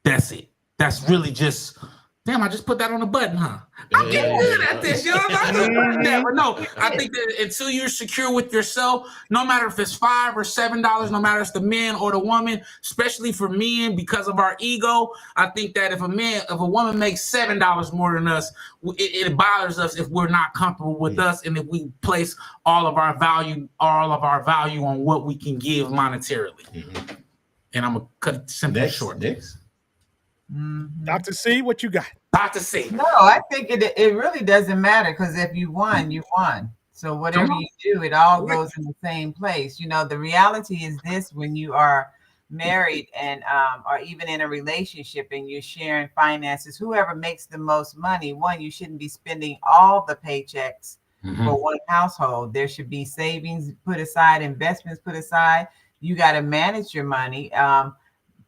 That's it. That's really just, damn, I just put that on the button, huh? I'm getting good at this, But no, I think that until you're secure with yourself, no matter if it's $5 or $7, no matter if it's the man or the woman, especially for men, because of our ego, I think that if a woman makes $7 more than us, it bothers us if we're not comfortable with us, and if we place all of our value on what we can give monetarily. And I'm gonna cut it simply short. Next. Dr. C, what you got? Dr. C. No, I think it really doesn't matter, because if you won, you won. So whatever you do, it all goes in the same place. The reality is this: when you are married and or even in a relationship and you're sharing finances, whoever makes the most money, you shouldn't be spending all the paychecks for one household. There should be savings put aside, investments put aside. You got to manage your money.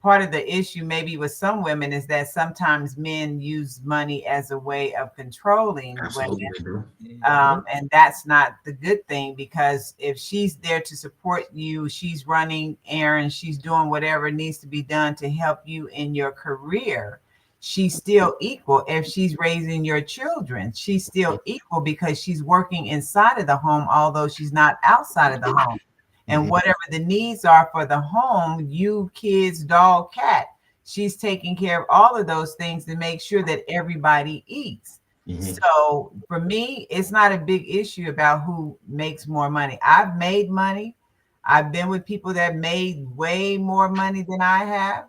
Part of the issue maybe with some women is that sometimes men use money as a way of controlling women. And that's not the good thing, because if she's there to support you, she's running errands, she's doing whatever needs to be done to help you in your career, she's still equal. If she's raising your children, she's still equal, because she's working inside of the home, although she's not outside of the home. And whatever the needs are for the home, you, kids, dog, cat, she's taking care of all of those things to make sure that everybody eats. So for me, it's not a big issue about who makes more money. I've made money. I've been with people that made way more money than I have,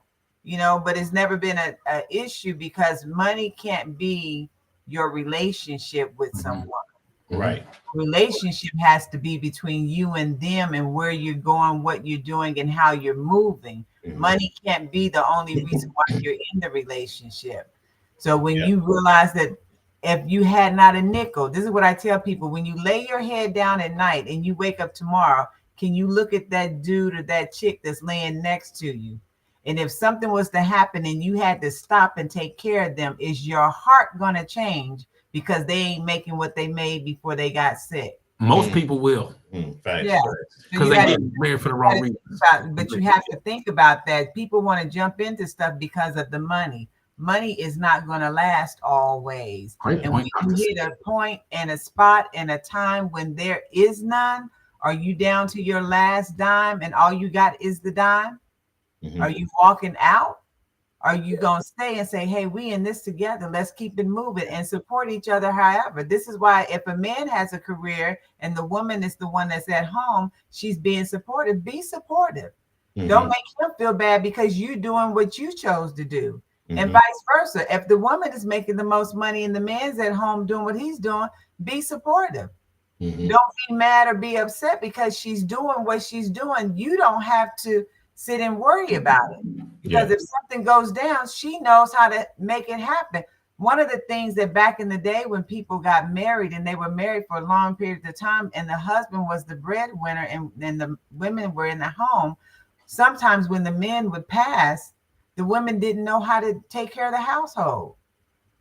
but it's never been an issue, because money can't be your relationship with someone. Right. Relationship has to be between you and them, and where you're going, what you're doing, and how you're moving. Money can't be the only reason why you're in the relationship. So when you realize that if you had not a nickel, this is what I tell people: when you lay your head down at night and you wake up tomorrow, can you look at that dude or that chick that's laying next to you? And if something was to happen and you had to stop and take care of them, is your heart going to change because they ain't making what they made before they got sick? Most people will. Facts. Yeah. Because they get married for the wrong reason. But you have to think about that. People want to jump into stuff because of the money. Money is not going to last always. Great And point. when you hit a point and a spot and a time when there is none, are you down to your last dime and all you got is the dime? Are you walking out? Are you going to stay and say, hey, we in this together, let's keep it moving and support each other? However, this is why if a man has a career and the woman is the one that's at home, she's being supportive. Be supportive. Don't make him feel bad because you're doing what you chose to do. And vice versa. If the woman is making the most money and the man's at home doing what he's doing, be supportive. Don't be mad or be upset because she's doing what she's doing. You don't have to sit and worry about it. Because if something goes down, she knows how to make it happen. One of the things that back in the day when people got married and they were married for a long period of time and the husband was the breadwinner and the women were in the home, sometimes when the men would pass, the women didn't know how to take care of the household.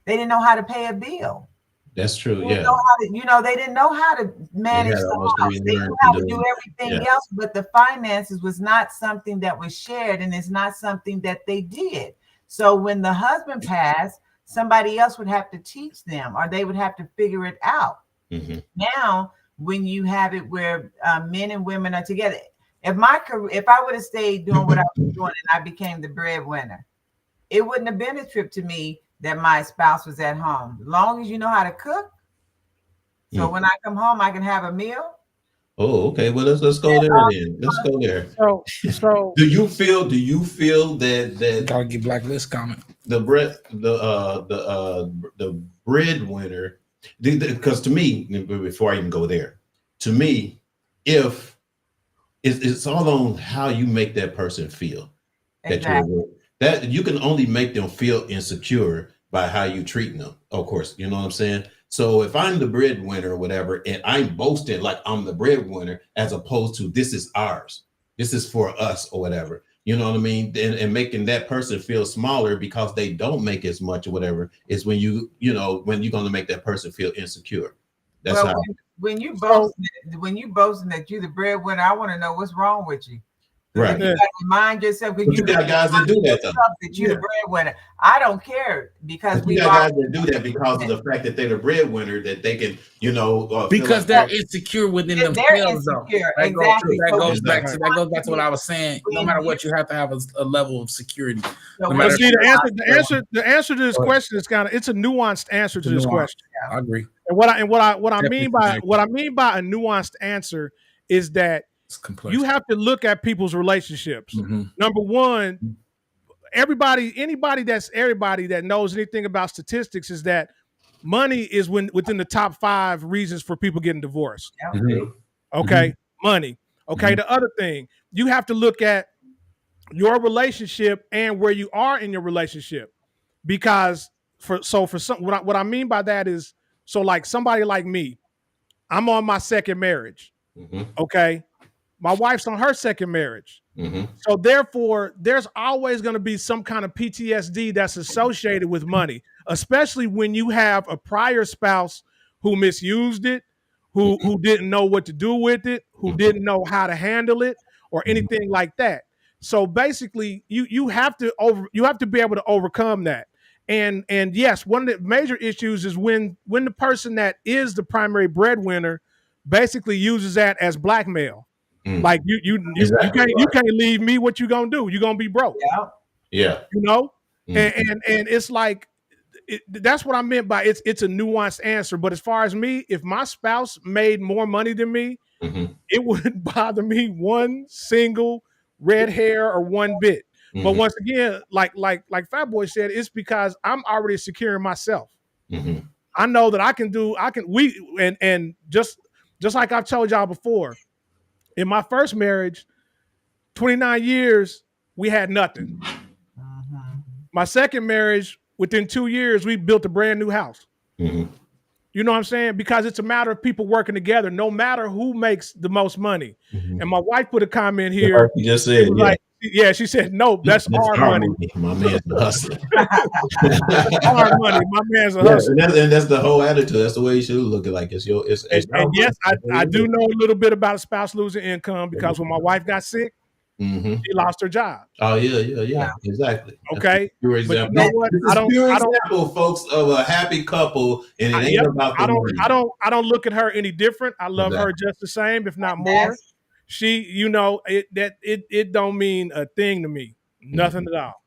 They didn't know how to pay a bill. That's true. They didn't know how to, they didn't know how to manage the house. They knew how to do everything else, but the finances was not something that was shared, and it's not something that they did. So when the husband passed, somebody else would have to teach them, or they would have to figure it out. Now, when you have it where men and women are together, if I would have stayed doing what I was doing and I became the breadwinner, it wouldn't have been a trip to me that my spouse was at home. As long as you know how to cook, so when I come home, I can have a meal. Oh, okay. Well, let's go there then. Let's go there. So do you feel that Gotta get blacklist comment. the breadwinner, because to me, before I even go there, to me, if it's all on how you make that person feel. That you can only make them feel insecure by how you treating them. Of course, you know what I'm saying? So if I'm the breadwinner or whatever, and I'm boasting like I'm the breadwinner, as opposed to this is ours, this is for us or whatever, you know what I mean? And making that person feel smaller because they don't make as much or whatever is when when you're going to make that person feel insecure. That's how. When you boasting that you're the breadwinner, I want to know what's wrong with you. Right. You got to remind yourself because you got guys that do that though. That you're the breadwinner. I don't care because we got guys that do that because of the fact that they're the breadwinner, that they can, because they're insecure within themselves. Though. That goes back to what I was saying. No matter what, you have to have a level of security. No see, the answer to this question is it's a nuanced answer to this question. I agree. And what I mean by a nuanced answer is that you have to look at people's relationships. Number one, anybody that knows anything about statistics is that money is within the top 5 reasons for people getting divorced. Okay, money. Okay, the other thing, you have to look at your relationship and where you are in your relationship, because for some, what I mean by that is, so like somebody like me, I'm on my second marriage. Okay. My wife's on her second marriage. So therefore, there's always going to be some kind of PTSD that's associated with money, especially when you have a prior spouse who misused it, who didn't know what to do with it, who didn't know how to handle it or anything like that. So basically, you have to be able to overcome that. And yes, one of the major issues is when the person that is the primary breadwinner basically uses that as blackmail. Like you can't leave me. What you gonna do? You gonna be broke? Yeah. And it's like that's what I meant by it's a nuanced answer. But as far as me, if my spouse made more money than me, it wouldn't bother me one single red hair or one bit. But once again, like Fat Boy said, it's because I'm already securing myself. I know that and just like I've told y'all before. In my first marriage, 29 years, we had nothing. My second marriage, within 2 years, we built a brand new house. You know what I'm saying? Because it's a matter of people working together, no matter who makes the most money. And my wife put a comment here. You just said, Yeah, she said, nope, that's our money. My man's a hustler. Our money. My man's a Yeah, hustler. and that's the whole attitude. That's the way you should look at like it's your. It's And yes, I do know a little bit about a spouse losing income because when my wife got sick, Mm-hmm. she lost her job. Oh yeah, exactly. Okay, pure but you example. know what? This is pure example, folks, of a happy couple, and it ain't about the money. I don't look at her any different. I love her just the same, if not more. She, you know, it don't mean a thing to me, nothing at all.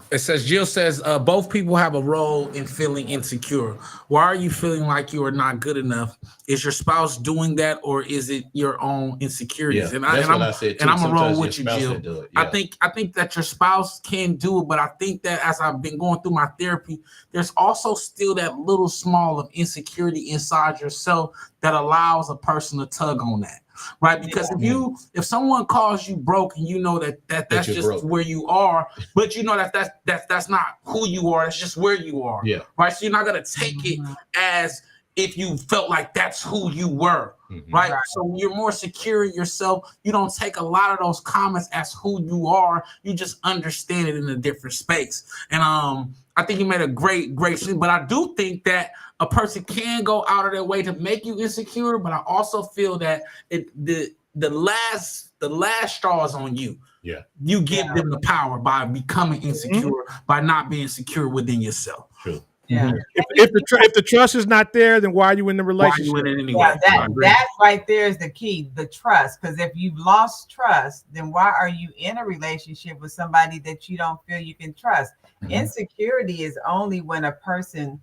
It says, Jill says, both people have a role in feeling insecure. Why are you feeling like you are not good enough? Is your spouse doing that, or is it your own insecurities? Yeah, and that's what I said too. And I'm gonna roll Sometimes with you, your spouse Jill. will do it. Yeah. I think that your spouse can do it, but I think that as I've been going through my therapy, there's also still that little small of insecurity inside yourself that allows a person to tug on that. Right, because if someone calls you broke and you know that's just broke. Where you are, but you know that's not who you are, it's just where you are. Yeah. Right. So you're not gonna take it as if you felt like that's who you were. Mm-hmm. Right. So when you're more secure in yourself, you don't take a lot of those comments as who you are. You just understand it in a different space. And I think you made a great thing, but I do think that a person can go out of their way to make you insecure, but I also feel that the last straw is on you. Yeah, you give them the power by becoming insecure, by not being secure within yourself. True. Yeah. If the trust is not there, then why are you in the relationship? Why are you in it anyway? Yeah, that right there is the key, the trust. Because if you've lost trust, then why are you in a relationship with somebody that you don't feel you can trust? Mm-hmm. Insecurity is only when a person,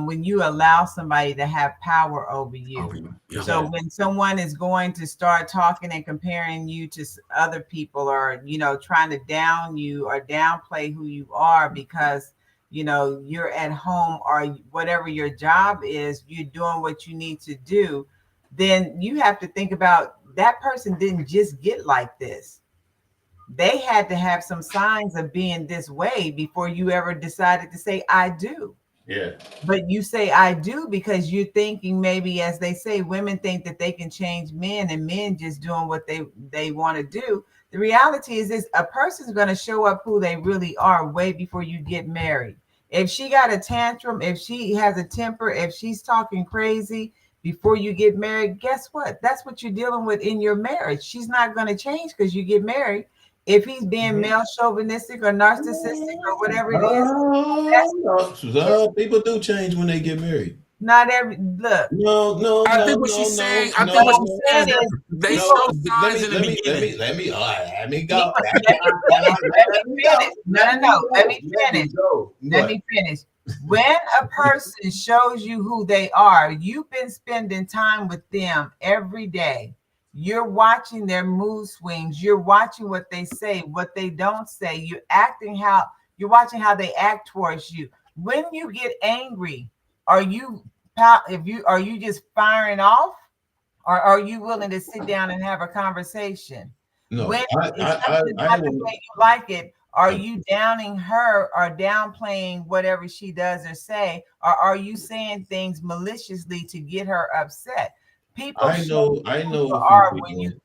when you allow somebody to have power over you. Yeah. So when someone is going to start talking and comparing you to other people, or trying to down you or downplay who you are because you're at home or whatever your job is, you're doing what you need to do, then you have to think about that person didn't just get like this. They had to have some signs of being this way before you ever decided to say, I do. Yeah. But you say I do because you're thinking, maybe, as they say, women think that they can change men and men just doing what they want to do. The reality is this: a person's going to show up who they really are way before you get married. If she got a tantrum, if she has a temper, if she's talking crazy before you get married, guess what? That's what you're dealing with in your marriage. She's not going to change because you get married. If he's being male chauvinistic or narcissistic or whatever it is, people do change when they get married. Not every look. No. I think what she's saying. I think what she's saying is they show signs in the beginning. Let me go. No. Let me finish. Let me finish. When a person shows you who they are, you've been spending time with them every day. You're watching their mood swings. You're watching what they say, what they don't say. You're watching how they act towards you. When you get angry, are you just firing off, or are you willing to sit down and have a conversation? No, when it's not the way you like it, are you downing her or downplaying whatever she does or say, or are you saying things maliciously to get her upset? People I know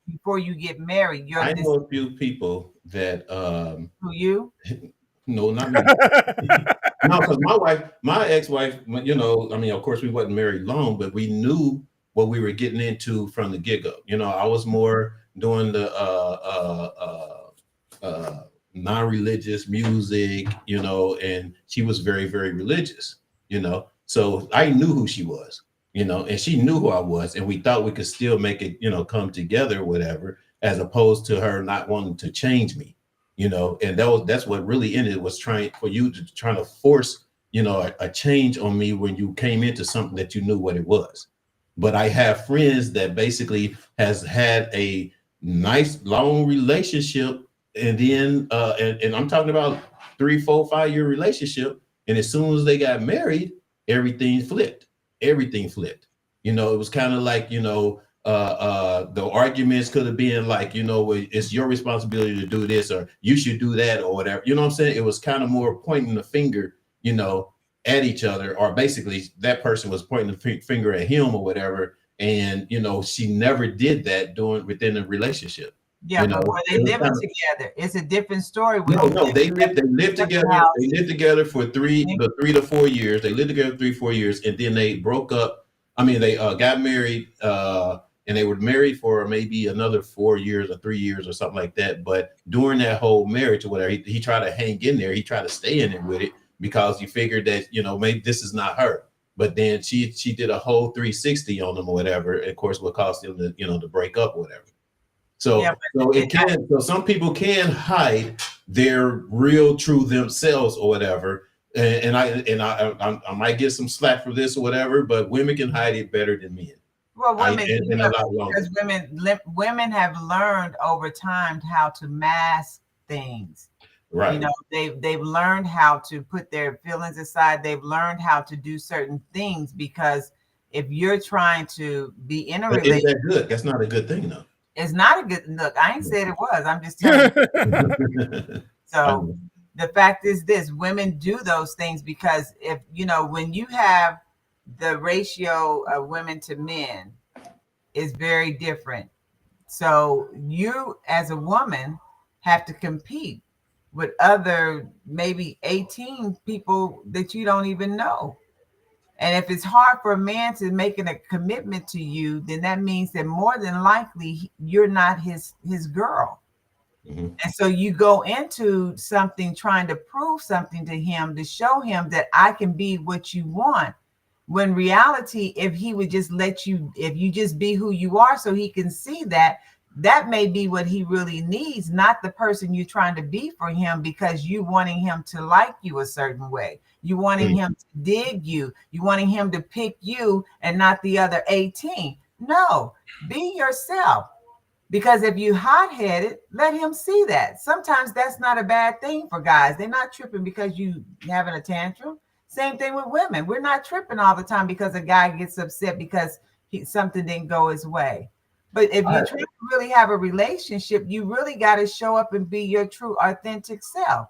before you get married. I know a few people that who you? No, not me. No, because my ex-wife, of course we wasn't married long, but we knew what we were getting into from the get-go. I was more doing the non-religious music, and she was very, very religious, so I knew who she was. And she knew who I was, and we thought we could still make it, come together or whatever, as opposed to her not wanting to change me, and that's what really ended, was trying to force, a change on me when you came into something that you knew what it was. But I have friends that basically has had a nice long relationship, and then and I'm talking about 3, 4, 5-year relationship, and as soon as they got married, everything flipped. It was kind of like, the arguments could have been like, it's your responsibility to do this, or you should do that, or whatever. You know what I'm saying? It was kind of more pointing the finger, at each other, or basically that person was pointing the finger at him or whatever. And, she never did that within the relationship. Yeah, You know, but were they it was living kinda- together? It's a different story. No, they lived together. house. They lived together for 3 to 4 years. They lived together 3-4 years, and then they broke up. I mean, they got married, and they were married for maybe another 4 years or 3 years or something like that. But during that whole marriage or whatever, he tried to hang in there. He tried to stay in it with it because he figured that, you know, maybe this is not her. But then she did a whole 360 on him or whatever. And of course, what caused him to, you know, to break up or whatever. So, Yeah, so some people can hide their real true themselves or whatever. And I might get some slack for this or whatever, but women can hide it better than men. Well, women, and a lot longer. because women have learned over time how to mask things. Right. You know, they've learned how to put their feelings aside. They've learned how to do certain things, because if you're trying to be in a But is relationship, that good? That's not a good thing, though. it's not a good look. I ain't said it was. I'm just telling you. So the fact is this: women do those things because if you know, when you have the ratio of women to men is very different. So you as a woman have to compete with other maybe 18 people that you don't even know. And if it's hard for a man to make a commitment to you, then that means that more than likely you're not his girl. Mm-hmm. And so you go into something trying to prove something to him, to show him that I can be what you want. When reality, if he would just let you, if you just be who you are so he can see that, that may be what he really needs, not the person you're trying to be for him because you wanting him to like you a certain way. You wanting him to dig you. You wanting him to pick you and not the other 18. No, be yourself. Because if you hot-headed, let him see that. Sometimes that's not a bad thing for guys. They're not tripping because you having a tantrum. Same thing with women. We're not tripping all the time because a guy gets upset because something didn't go his way. But if you're trying to really have a relationship, you really got to show up and be your true, authentic self.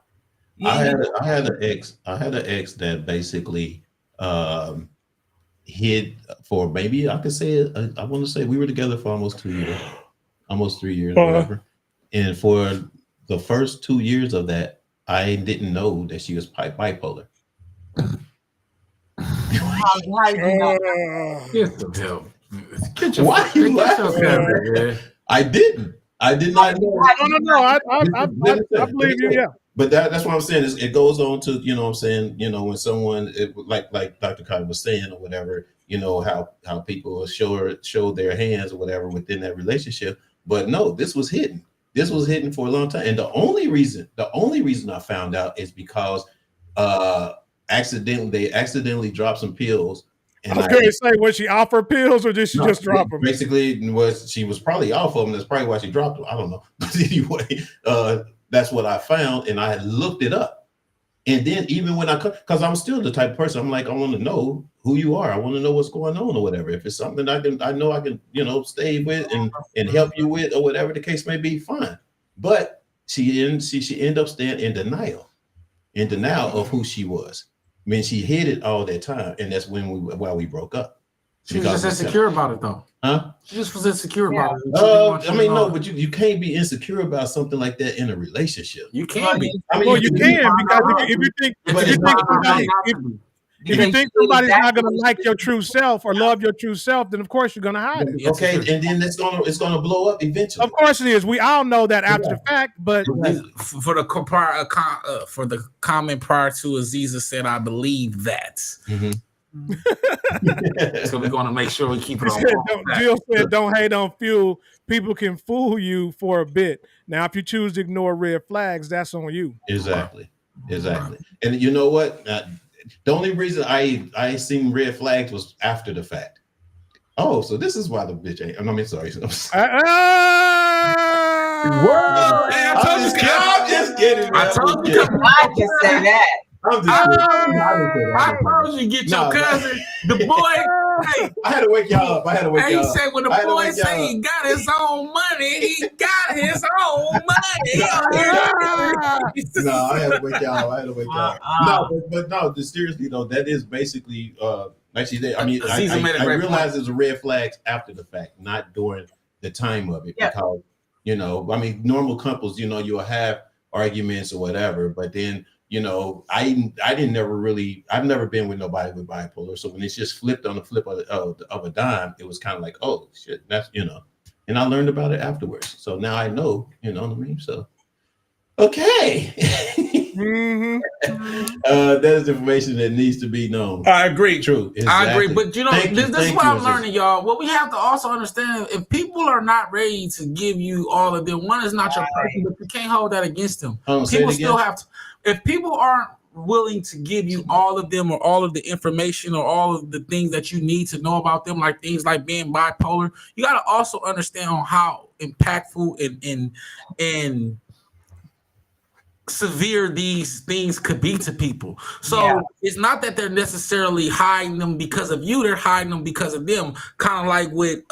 I had an ex that basically hid for maybe I could say I want to say we were together for almost 2 years, almost 3 years, whatever. And for the first 2 years of that, I didn't know that she was bipolar. Why you laughing? I did not know. No. I believe you. Yeah. But that's what I'm saying. Is it goes on to, you know what I'm saying, you know, when someone like Dr. Cotton was saying or whatever, you know, how people show their hands or whatever within that relationship. But no, this was hidden. This was hidden for a long time. And the only reason I found out is because they accidentally dropped some pills. And I was going to say, was she off her pills or did she just drop them? Basically, she was probably off of them. That's probably why she dropped them. I don't know. But anyway, that's what I found, and I had looked it up. And then even when because I'm still the type of person, I'm like, I want to know who you are. I want to know what's going on or whatever. If it's something I know I can, you know, stay with and help you with or whatever the case may be, fine. But she ended up staying in denial of who she was. I mean, she hid it all that time, and that's why we broke up. She was just insecure about it, though. Huh? She just was insecure about it. I mean, no, but you can't be insecure about something like that in a relationship. You can be. I mean, Well, you can because if you think somebody's not going to like your true self or love your true self, then of course you're going to hide it. Okay, and then it's gonna blow up eventually. Of course it is. We all know that after the fact, but for the comment prior to Aziza said, I believe that. Mm-hmm. So we're going to make sure we keep it on. Jill said, don't hate on fuel. People can fool you for a bit. Now, if you choose to ignore red flags, that's on you. Exactly. And you know what? The only reason I seen red flags was after the fact. Oh, so this is why the bitch ain't. I mean, sorry. I'm just kidding. I told you. I just say that. I told you get your cousin. The boy. Hey, I had to wake y'all up. He said when the boy say he got his own money, he got his own money. No, I had to wake y'all up. No, but no, seriously though, that is basically actually. I mean, I realized there's red flags after the fact, not during the time of it, because You know, I mean, normal couples, you know, you'll have arguments or whatever, but then, you know, I've never been with nobody with bipolar. So when it's just flipped on the flip of a dime, it was kind of like, oh shit, that's, you know, and I learned about it afterwards. So now I know, you know what I mean? So, okay. That is information that needs to be known. I agree. True. Exactly. I agree. But you know, this is what I'm learning, y'all. What we have to also understand, if people are not ready to give you all of them, one is not your person, but you can't hold that against them. People still have to, if people aren't willing to give you all of them or all of the information or all of the things that you need to know about them, like things like being bipolar, you got to also understand on how impactful and severe these things could be to people. So it's not that they're necessarily hiding them because of you, they're hiding them because of them. Kind of like with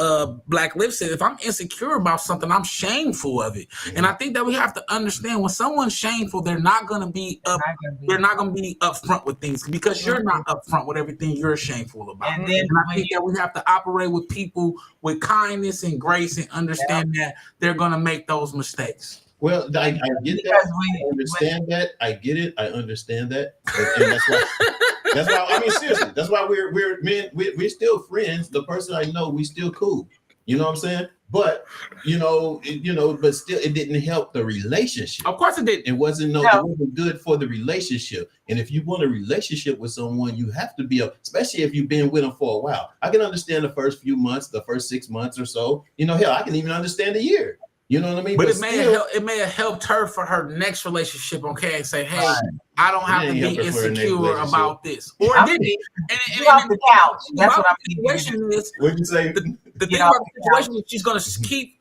Black Liv said, if I'm insecure about something, I'm shameful of it. And I think that we have to understand when someone's shameful, they're not going to be upfront with things because you're not upfront with everything you're shameful about. And I think that we have to operate with people with kindness and grace and understand that they're going to make those mistakes. Well, I get that. I understand that. I get it. I understand that. And that's why. I mean, seriously, that's why we're still friends. The person I know, we still cool. You know what I'm saying? But but still, it didn't help the relationship. Of course, it didn't. It wasn't it wasn't good for the relationship. And if you want a relationship with someone, you have to be especially if you've been with them for a while. I can understand the first few months, the first 6 months or so. You know, hell, I can even understand a year. You know what I mean? But it may have helped her for her next relationship. Okay, and say, hey, I don't have to be insecure about this. Or it didn't. And off the couch. That's what I'm situation is. What you say? The thing about the situation is she's going to keep.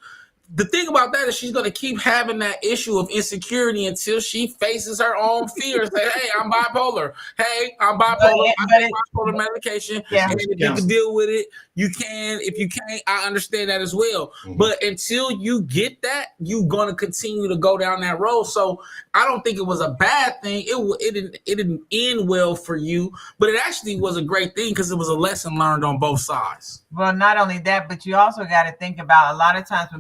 The thing about that is she's going to keep having that issue of insecurity until she faces her own fears. Say, hey, I'm bipolar. Hey, I'm bipolar. I take bipolar medication. And if you can deal with it, you can. If you can't, I understand that as well. But until you get that, you're going to continue to go down that road. So I don't think it was a bad thing. It didn't end well for you, but it actually was a great thing because it was a lesson learned on both sides. Well, not only that, but you also got to think about a lot of times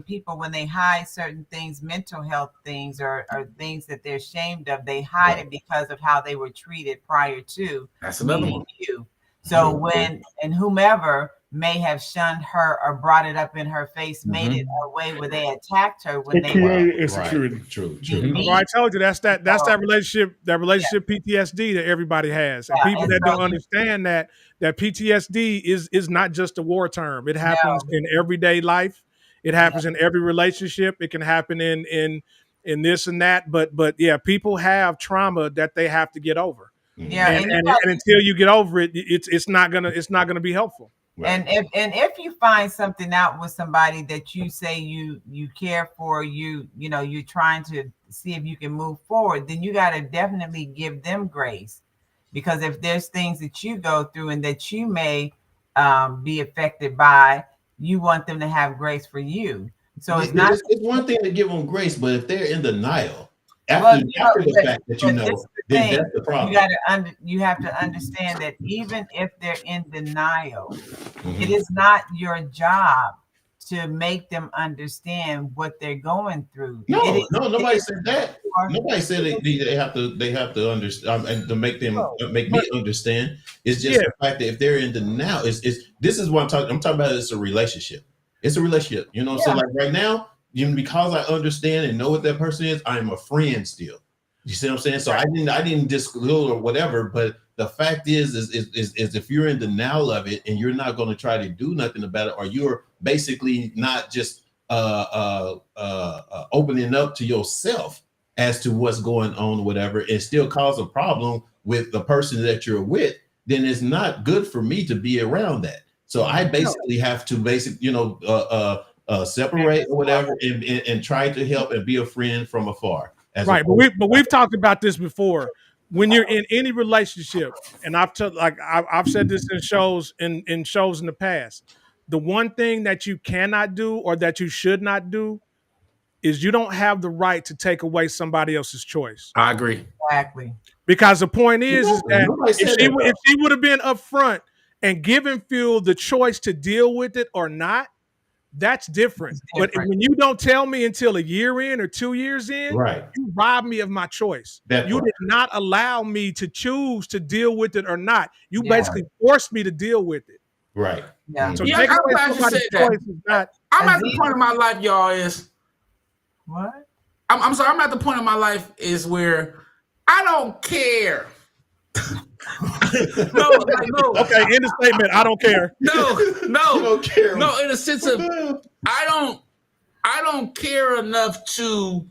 when they hide certain things, mental health things or things that they're ashamed of, they hide it because of how they were treated prior to. That's another one. You. So whomever may have shunned her or brought it up in her face, made it a way where they attacked her when they created insecurity. Right. True. Well, I told you that's that relationship PTSD that everybody has. And people that don't understand that PTSD is not just a war term. It happens in everyday life. It happens in every relationship. It can happen in this and that. But yeah, people have trauma that they have to get over. Yeah, and until you get over it, it's not gonna be helpful. Right. And if you find something out with somebody that you say you care for, you're trying to see if you can move forward, then you got to definitely give them grace, because if there's things that you go through and that you may be affected by, you want them to have grace for you. So it's one thing to give them grace, but if they're in denial after the fact that then that's the problem. You have to understand that even if they're in denial, it is not your job to make them understand what they're going through. Nobody said that. Nobody said they have to understand and to make me understand. It's just the fact that if they're in denial, this is what I'm talking about. It's a relationship. It's a relationship. You know, so like right now, because I understand and know what that person is, I'm a friend still. You see what I'm saying? So I didn't disclose or whatever, but the fact is if you're in denial of it and you're not going to try to do nothing about it, or you're basically not just opening up to yourself as to what's going on or whatever, and still cause a problem with the person that you're with, then it's not good for me to be around that. So I basically have to separate or whatever and try to help and be a friend from afar. Right, but we've talked about this before. When you're in any relationship, and I've said this in shows in the past, the one thing that you cannot do or that you should not do is you don't have the right to take away somebody else's choice. I agree. Exactly. Because the point is that if she would have been upfront and given Phil the choice to deal with it or not, that's different. But when you don't tell me until a year in or 2 years in, Right. you rob me of my choice. That You part. did not allow me to choose to deal with it or not. You Yeah. basically forced me to deal with it. Right. Yeah. So Yeah, taking I'm away glad you somebody's said that. choice is not. I'm at the point in my life, y'all, is What? I'm sorry, I'm at the point in my life is where I don't care. No. Okay, end the statement. I don't care. No, You don't care. no, in a sense of I don't care enough to.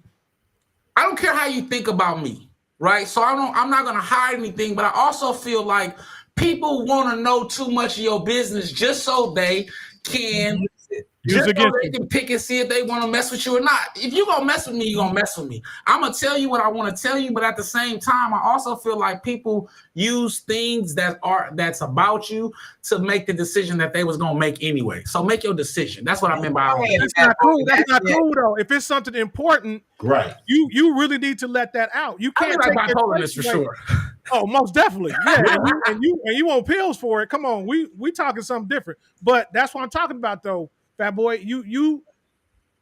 I don't care how you think about me, right? So I'm not gonna hide anything, but I also feel like people want to know too much of your business just so they can. Use Just so against they you. can pick and see if they want to mess with you or not. If you're gonna mess with me, you're gonna mess with me. I'm gonna tell you what I want to tell you, but at the same time, I also feel like people use things that's about you to make the decision that they was gonna make anyway. So make your decision. That's what I meant by all that. That's not cool. That's not cool though. If it's something important, Right. you really need to let that out. You I can't mean, like take their bipolarness for choice away. sure. Oh, most definitely. Yeah, and you want pills for it. Come on, we talking something different. But that's what I'm talking about though, Fat Boy. You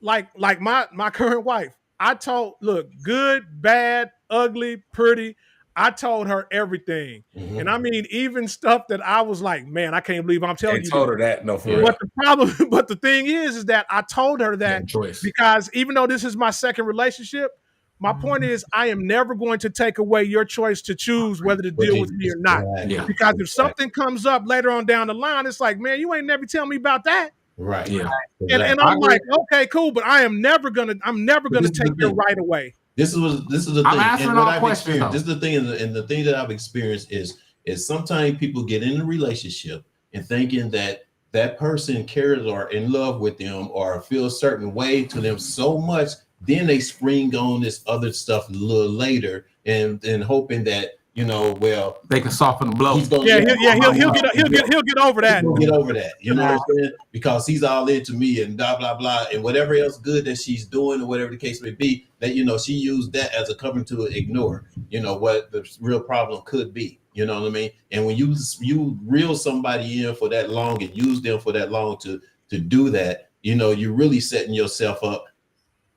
like my current wife. I told, look, good, bad, ugly, pretty. I told her everything. Mhm. And I mean, even stuff that I was like, man, I can't believe I'm telling you. told this. her that. No, for real. But the problem, but the thing is that I told her that Choice. because even though this is my second relationship, my point is I am never going to take away your choice to choose whether to deal with me or not. Yeah. Because if something comes up later on down the line, it's like, man, you ain't never tell me about that. Right. Yeah. And I'm like, okay, cool, but I'm never gonna This is take the your thing. right away. This is the I'm thing. answering And what all I've questions, experienced, though. this is the thing, and the thing that I've experienced is sometimes people get in a relationship and thinking that that person cares or in love with them or feel a certain way to them so much, then they spring on this other stuff a little later and hoping that, you know, well, They can soften the blow. he's gonna Yeah, he'll get over that. He'll get over that. You know what I'm saying? Because he's all into me and blah blah blah and whatever else good that she's doing or whatever the case may be, that you know she used that as a cover to ignore, you know, what the real problem could be. You know what I mean? And when you reel somebody in for that long and use them for that long to do that, you know, you're really setting yourself up,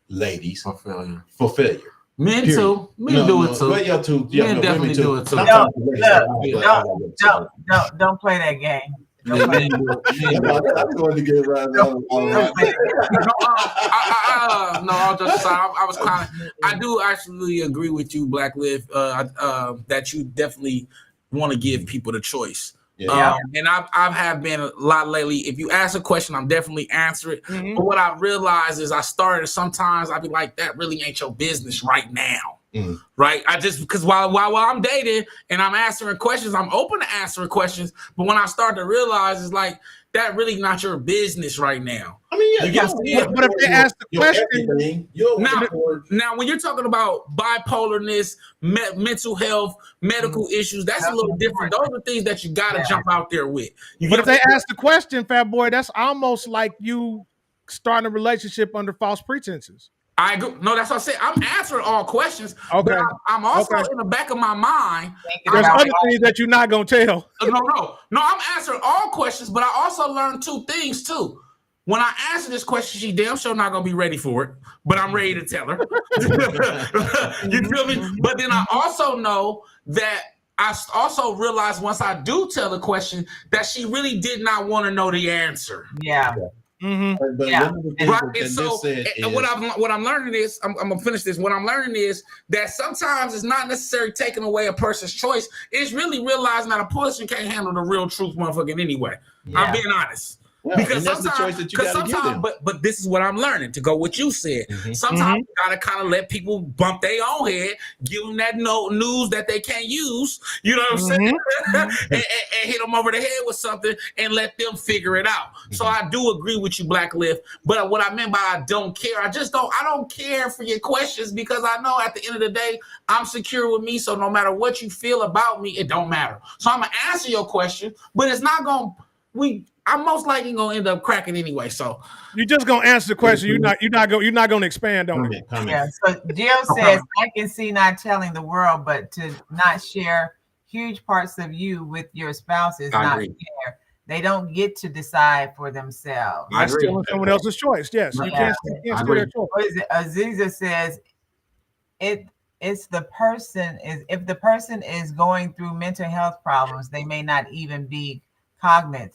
ladies, For failure. for failure. Men Period. too. Men do it too. Well, yeah, too. Yeah, Men no, definitely women too. do it too. But I'm No, talking to ladies. Don't play that game. Don't play that. I'm going to get right now. No, all jokes aside, I was kind of. I do actually agree with you, Black Liv, that you definitely want to give people the choice. Yeah. And I've have been a lot lately. If you ask a question, I'm definitely answer it. Mhm. But what I realized is I started sometimes I'd be like, that really ain't your business right now. Mm. Right? I just because while I'm dating and I'm answering questions, I'm open to answering questions. But when I start to realize it's like that really not your business right now. I mean, yeah, You get what I'm saying? But if they ask the question, Now, when you're talking about bipolarness, mental health, medical issues, that's a little different. Those are things that you got to jump out there with. but if they ask the question, Fat Boy, that's almost like you starting a relationship under false pretenses. I agree. No, that's what I said. I'm answering all questions. Okay. But I'm also Okay. in the back of my mind. There's other things that you're not gonna tell. No. I'm answering all questions, but I also learned two things too. When I answer this question, she damn sure not gonna be ready for it, but I'm ready to tell her. You feel me? But then I also know that I also realized once I do tell the question that she really did not want to know the answer. Yeah. Mm-hmm. But Yeah. one of the things Right, that and this so said and what I'm learning is I'm gonna finish this. What I'm learning is that sometimes it's not necessarily taking away a person's choice. It's really realizing that a person can't handle the real truth, motherfucking anyway. I'm Yeah. being honest. Yeah, Because and that's the sometimes, choice that you gotta give them. but this is what I'm learning to go what you said. Mhm. Sometimes you gotta kind of let people bump their own head, give them that news that they can't use. You know what I'm saying? and hit them over the head with something and let them figure it out. So I do agree with you, Black Liv. But what I meant by I don't care, I don't care for your questions because I know at the end of the day I'm secure with me. So no matter what you feel about me, it don't matter. So I'm gonna answer your question, but it's not gonna I'm most likely gonna end up cracking anyway. So You're just gonna answer the question. You're not gonna expand on it. Yeah. So Jill says, I can see not telling the world, but to not share huge parts of you with your spouse is I not agree. fair. They don't get to decide for themselves. I That's agree. stealing someone else's choice. Yes, you Yeah. can't I steal their agree. choice. What is it? Aziza says it's the person is if the person is going through mental health problems, they may not even be cognate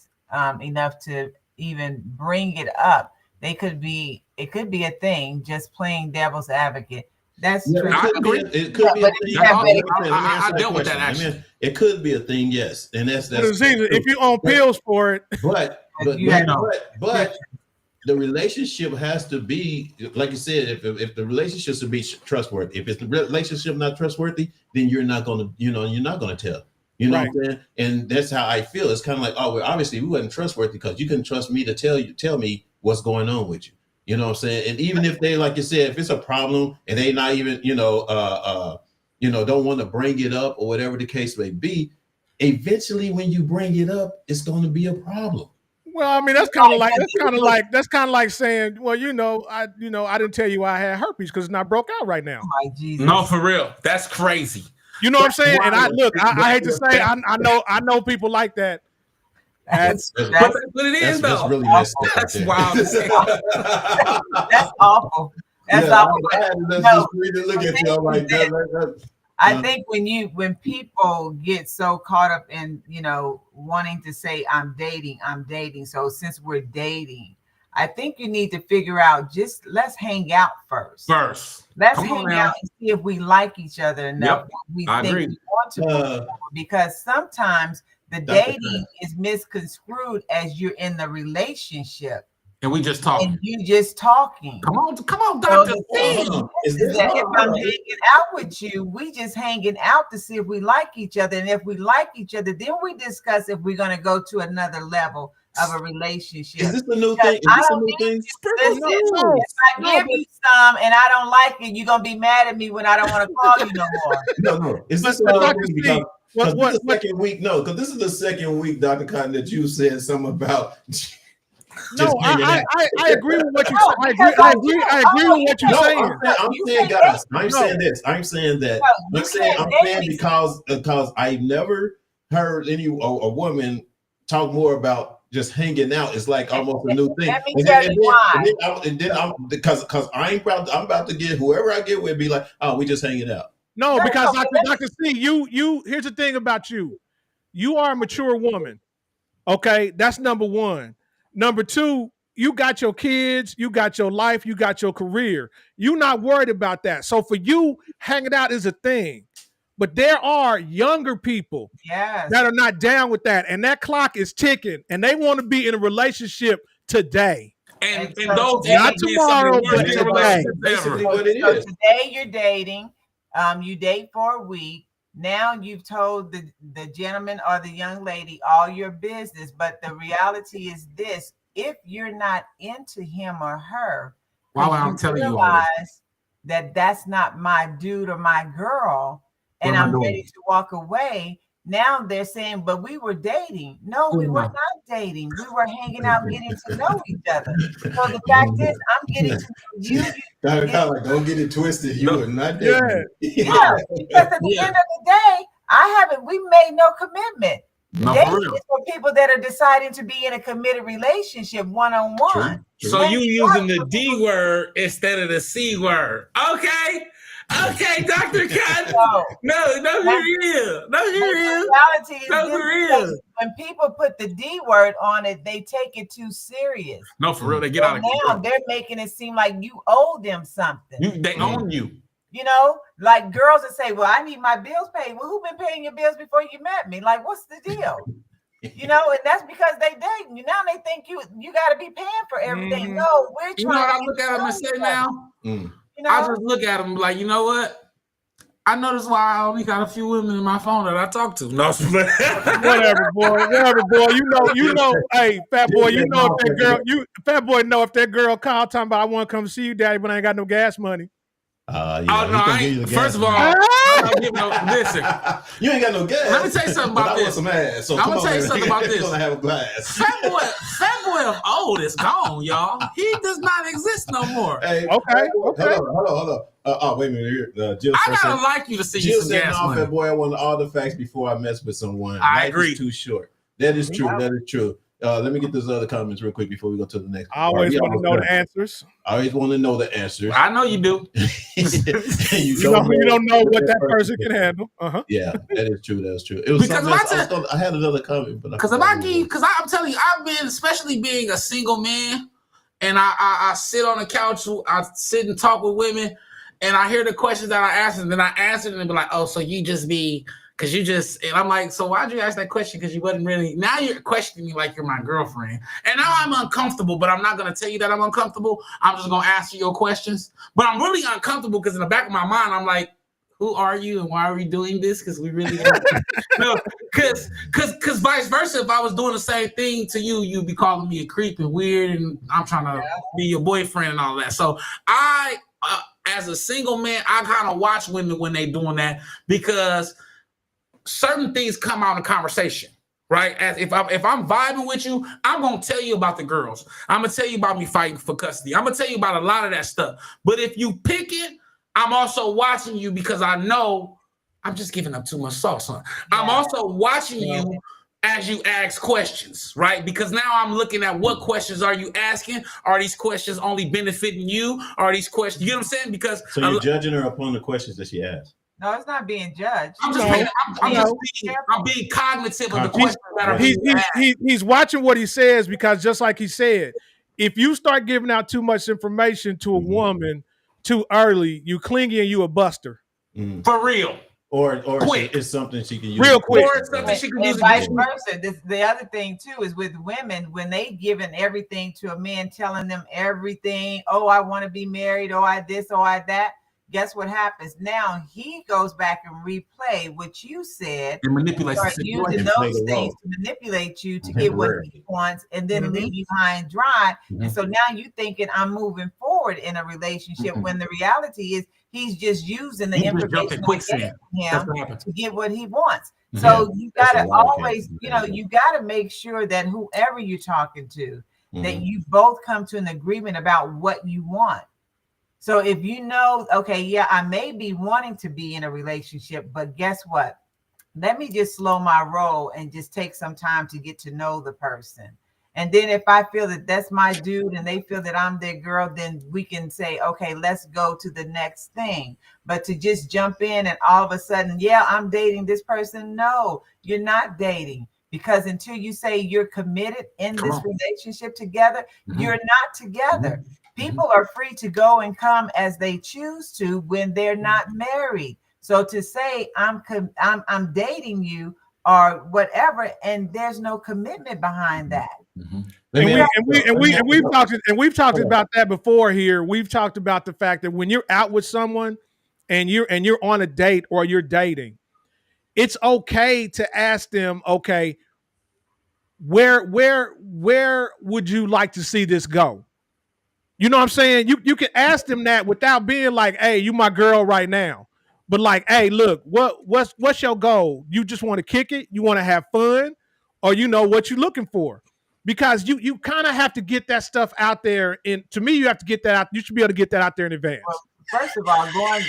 enough to even bring it up. It could be a thing, just playing devil's advocate. That's Yeah, true. I agree. it could be but a if thing. you have Let me better- I answer dealt with that, question. actually. It could be a thing, yes, and that's But Aziza, true. if you on pills for it, But You have- the relationship has to be, like you said, if the relationship should be trustworthy. If it's the relationship not trustworthy, then you're not gonna tell. You know Right. what I'm saying? And that's how I feel. It's kind of like, oh, well, obviously we wasn't trustworthy because you couldn't trust me to tell me what's going on with you. You know what I'm saying? And even if they, like you said, if it's a problem and they not even, don't want to bring it up or whatever the case may be, eventually when you bring it up, it's going to be a problem. well, I mean, that's kind of like saying, well, I didn't tell you I had herpes because it's not broke out right now. Oh my Jesus. No, for real. That's crazy. You know what I'm saying? And I That's hate to say, I know people like that. That's But that's what it is, That's though. really messed up. That's there. wild to say. that's awful. That's Yeah, awful. I had to No, just really look at you. I'm like, I think when people get so caught up in wanting to say I'm dating. So since we're dating, I think you need to figure out, just let's hang out first. Let's Come on hang now. out and see if we like each other enough. Yep, We I think agree. we want to move forward, because sometimes the Dr. dating is misconstrued as you're in the relationship And we just talking. and you just talking. Come on, So Dr. the C. thing is that if I'm hanging out with you, we just hanging out to see if we like each other. And if we like each other, then we discuss if we're going to go to another level of a relationship. Is this a new Because thing? Is I this a don't new need thing? Listen, No, if I give you some and I don't like it, you're going to be mad at me when I don't want to call you no more. No. Is this But a Dr. new C, thing? what- Because this is the second week. No, because this is the second week, Dr. Cotton, that you said something about. No, hanging out. I agree with what you No, said. because I agree with what you're No, saying. I'm You saying, say guys. No. I'm saying this. I'm saying that. No, I'm saying date me. because I never heard a woman talk more about just hanging out. It's like almost a new thing. Let me tell you why. Because I'm about to get whoever I get with be like, oh, we just hanging out. No, because no, Dr. C, you here's the thing about you. You are a mature woman. Okay, that's number one. Number two, you got your kids, you got your life, you got your career. You're not worried about that. So for you, hanging out is a thing. But there are younger people Yes. that are not down with that. And that clock is ticking. And they want to be in a relationship today. And And those so not tomorrow, but worst today. relationships Basically ever. what it So is. today you're dating. You date for a week. Now you've told the gentleman or the young lady all your business. But the reality is this: if you're not into him or her, Why would you I'm telling you all this? realize that that's not my dude or my girl, and What am I I'm doing? ready to walk away. Now they're saying, but we were dating. No, we were No. not dating. We were hanging out, getting to know each other. So the fact is, I'm getting to know you. Dr. Cotton, don't get it twisted. You are not Yeah. dating. Yeah, because at the end of the day, we made no commitment. No, Dating for real. is for people that are deciding to be in a committed relationship one-on-one. So you using the D word instead of the C word. Okay, Dr. Cotton. No, here he is. No, here he is. Reality is No, this, for real. because when people put the D word on it, they take it too serious. No, for real. They get So out of now control. they're making it seem like you owe them something. They own you. You know, like girls that say, well, I need my bills paid. Well, who been paying your bills before you met me? Like, what's the deal? You know, and that's because they dating you. Now they think you got to be paying for everything. Mhm. No, we're trying You know what I to look at them and say now? Mm. You know, I just look at them like, you know what? I know that's why I only got a few women in my phone that I talk to. No, Whatever, boy. You know, hey, fat boy, you know if that girl, fat boy know if that girl called talking about I want to come see you, daddy, but I ain't got no gas money. Oh, He no, gonna I give you ain't. the First gas of all, money. I'm not giving no. Listen, You ain't got no gas. Let me tell you something But about I want this. some ass. So I'm come gonna on, tell you man. something about You're this. gonna have a glass. fat boy of old is gone, y'all. He does not exist no more. Hey, Okay. Hold on. Wait a minute. Jill I gotta said, like you to see you Jill some said, gas no, money. fat boy, I want all the facts before I mess with someone. I Life agree. is too short. That is true. That is true. Let me get those other comments real quick before we go to the next. I always want to know the answers. I always want to know the answers. I know you do. You don't know what that person can handle. Yeah, that is true. That's true. It was Because I had another comment, but because I'm telling you, I've been, especially being a single man, and I sit on the couch, I sit and talk with women, and I hear the questions that I ask, and then I answer them and be like, oh, so you just be. Because you just, and I'm like, so why'd you ask that question? Because you wasn't really, now you're questioning me like you're my girlfriend. And now I'm uncomfortable, but I'm not going to tell you that I'm uncomfortable. I'm just going to answer your questions. But I'm really uncomfortable because in the back of my mind, I'm like, who are you and why are we doing this? Because we really don't. No, because vice versa, if I was doing the same thing to you, you'd be calling me a creep and weird, and I'm trying to be your boyfriend and all that. So I, as a single man, I kind of watch women when they doing that because certain things come out in conversation, right? As if I'm vibing with you, I'm gonna tell you about the girls. I'm gonna tell you about me fighting for custody. I'm gonna tell you about a lot of that stuff. But if you pick it, I'm also watching you because I know I'm just giving up too much sauce, huh? Yeah. I'm also watching you as you ask questions, right? Because now I'm looking at what questions are you asking? Are these questions only benefiting you? Are these questions, you know what I'm saying? Because so you're judging her upon the questions that she asked. No, it's not being judged. I'm being cognitive of the questions that are being asked. He's watching what he says because just like he said, if you start giving out too much information to a woman too early, you clingy and you a buster. For real. Or quick. It's something she can use. Real quick. Or it's something she can use. Vice versa. The other thing too is with women, when they giving everything to a man, telling them everything, oh, I want to be married, oh, I this, oh, I that. Guess what happens? Now he goes back and replay what you said and manipulates using those things to manipulate you to get what he wants and then leave you high and dry. And so now you thinking I'm moving forward in a relationship when the reality is he's just using the information him to get what he wants. So you gotta always, you gotta make sure that whoever you're talking to, that you both come to an agreement about what you want. So if you know, okay, yeah, I may be wanting to be in a relationship, but guess what? Let me just slow my roll and just take some time to get to know the person. And then if I feel that that's my dude and they feel that I'm their girl, then we can say, okay, let's go to the next thing. But to just jump in and all of a sudden, yeah, I'm dating this person. No, you're not dating. Because until you say you're committed in this relationship together, you're not together. People are free to go and come as they choose to when they're not married. So to say I'm dating you or whatever, and there's no commitment behind that. We've talked about that before here. We've talked about the fact that when you're out with someone and you're on a date or you're dating, it's okay to ask them, okay, where would you like to see this go? You know what I'm saying? You can ask them that without being like, hey, you my girl right now. But like, hey, look, what's your goal? You just want to kick it? You want to have fun? Or you know what you're looking for? Because you kind of have to get that stuff out there. And to me, you have to get that out. You should be able to get that out there in advance. Well, first of all, going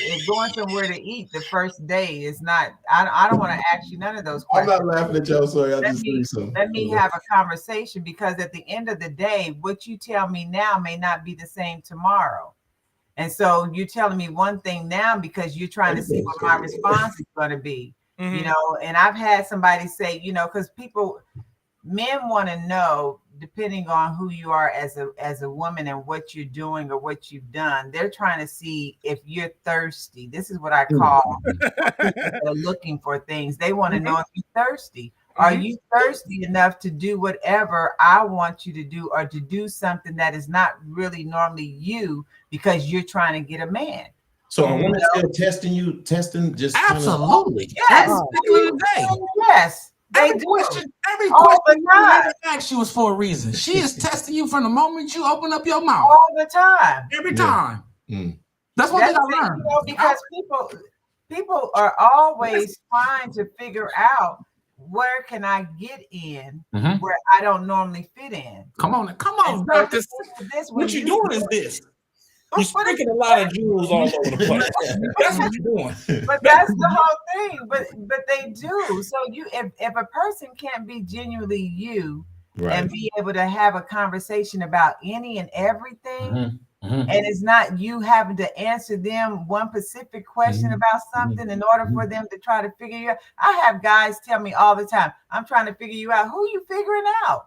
somewhere to eat the first day is not, I don't want to ask you none of those questions. I'm not laughing at y'all, sorry. Let me have a conversation, because at the end of the day, what you tell me now may not be the same tomorrow. And so you're telling me one thing now because you're trying to see what my response is going to be, you know. And I've had somebody say, you know, because men want to know, depending on who you are as a woman and what you're doing or what you've done, they're trying to see if you're thirsty. This is what I call they're looking for things. They want to know if you're thirsty. Are you thirsty enough to do whatever I want you to do, or to do something that is not really normally you because you're trying to get a man? So a woman still testing just absolutely. Yes. Yes. Every question I asked you was for a reason. She is testing you from the moment you open up your mouth. All the time. Every time. That's one thing I learned. You know, because people are always trying to figure out, where can I get in where I don't normally fit in? Come on, doctor. What you doing is this. You're sprinkling a lot of jewels all over the place. That's what you're doing. But that's the whole thing. But they do. So if a person can't be genuinely you and be able to have a conversation about any and everything. Mhm. Mhm. And it's not you having to answer them one specific question about something in order for them to try to figure you out. I have guys tell me all the time, I'm trying to figure you out. Who are you figuring out?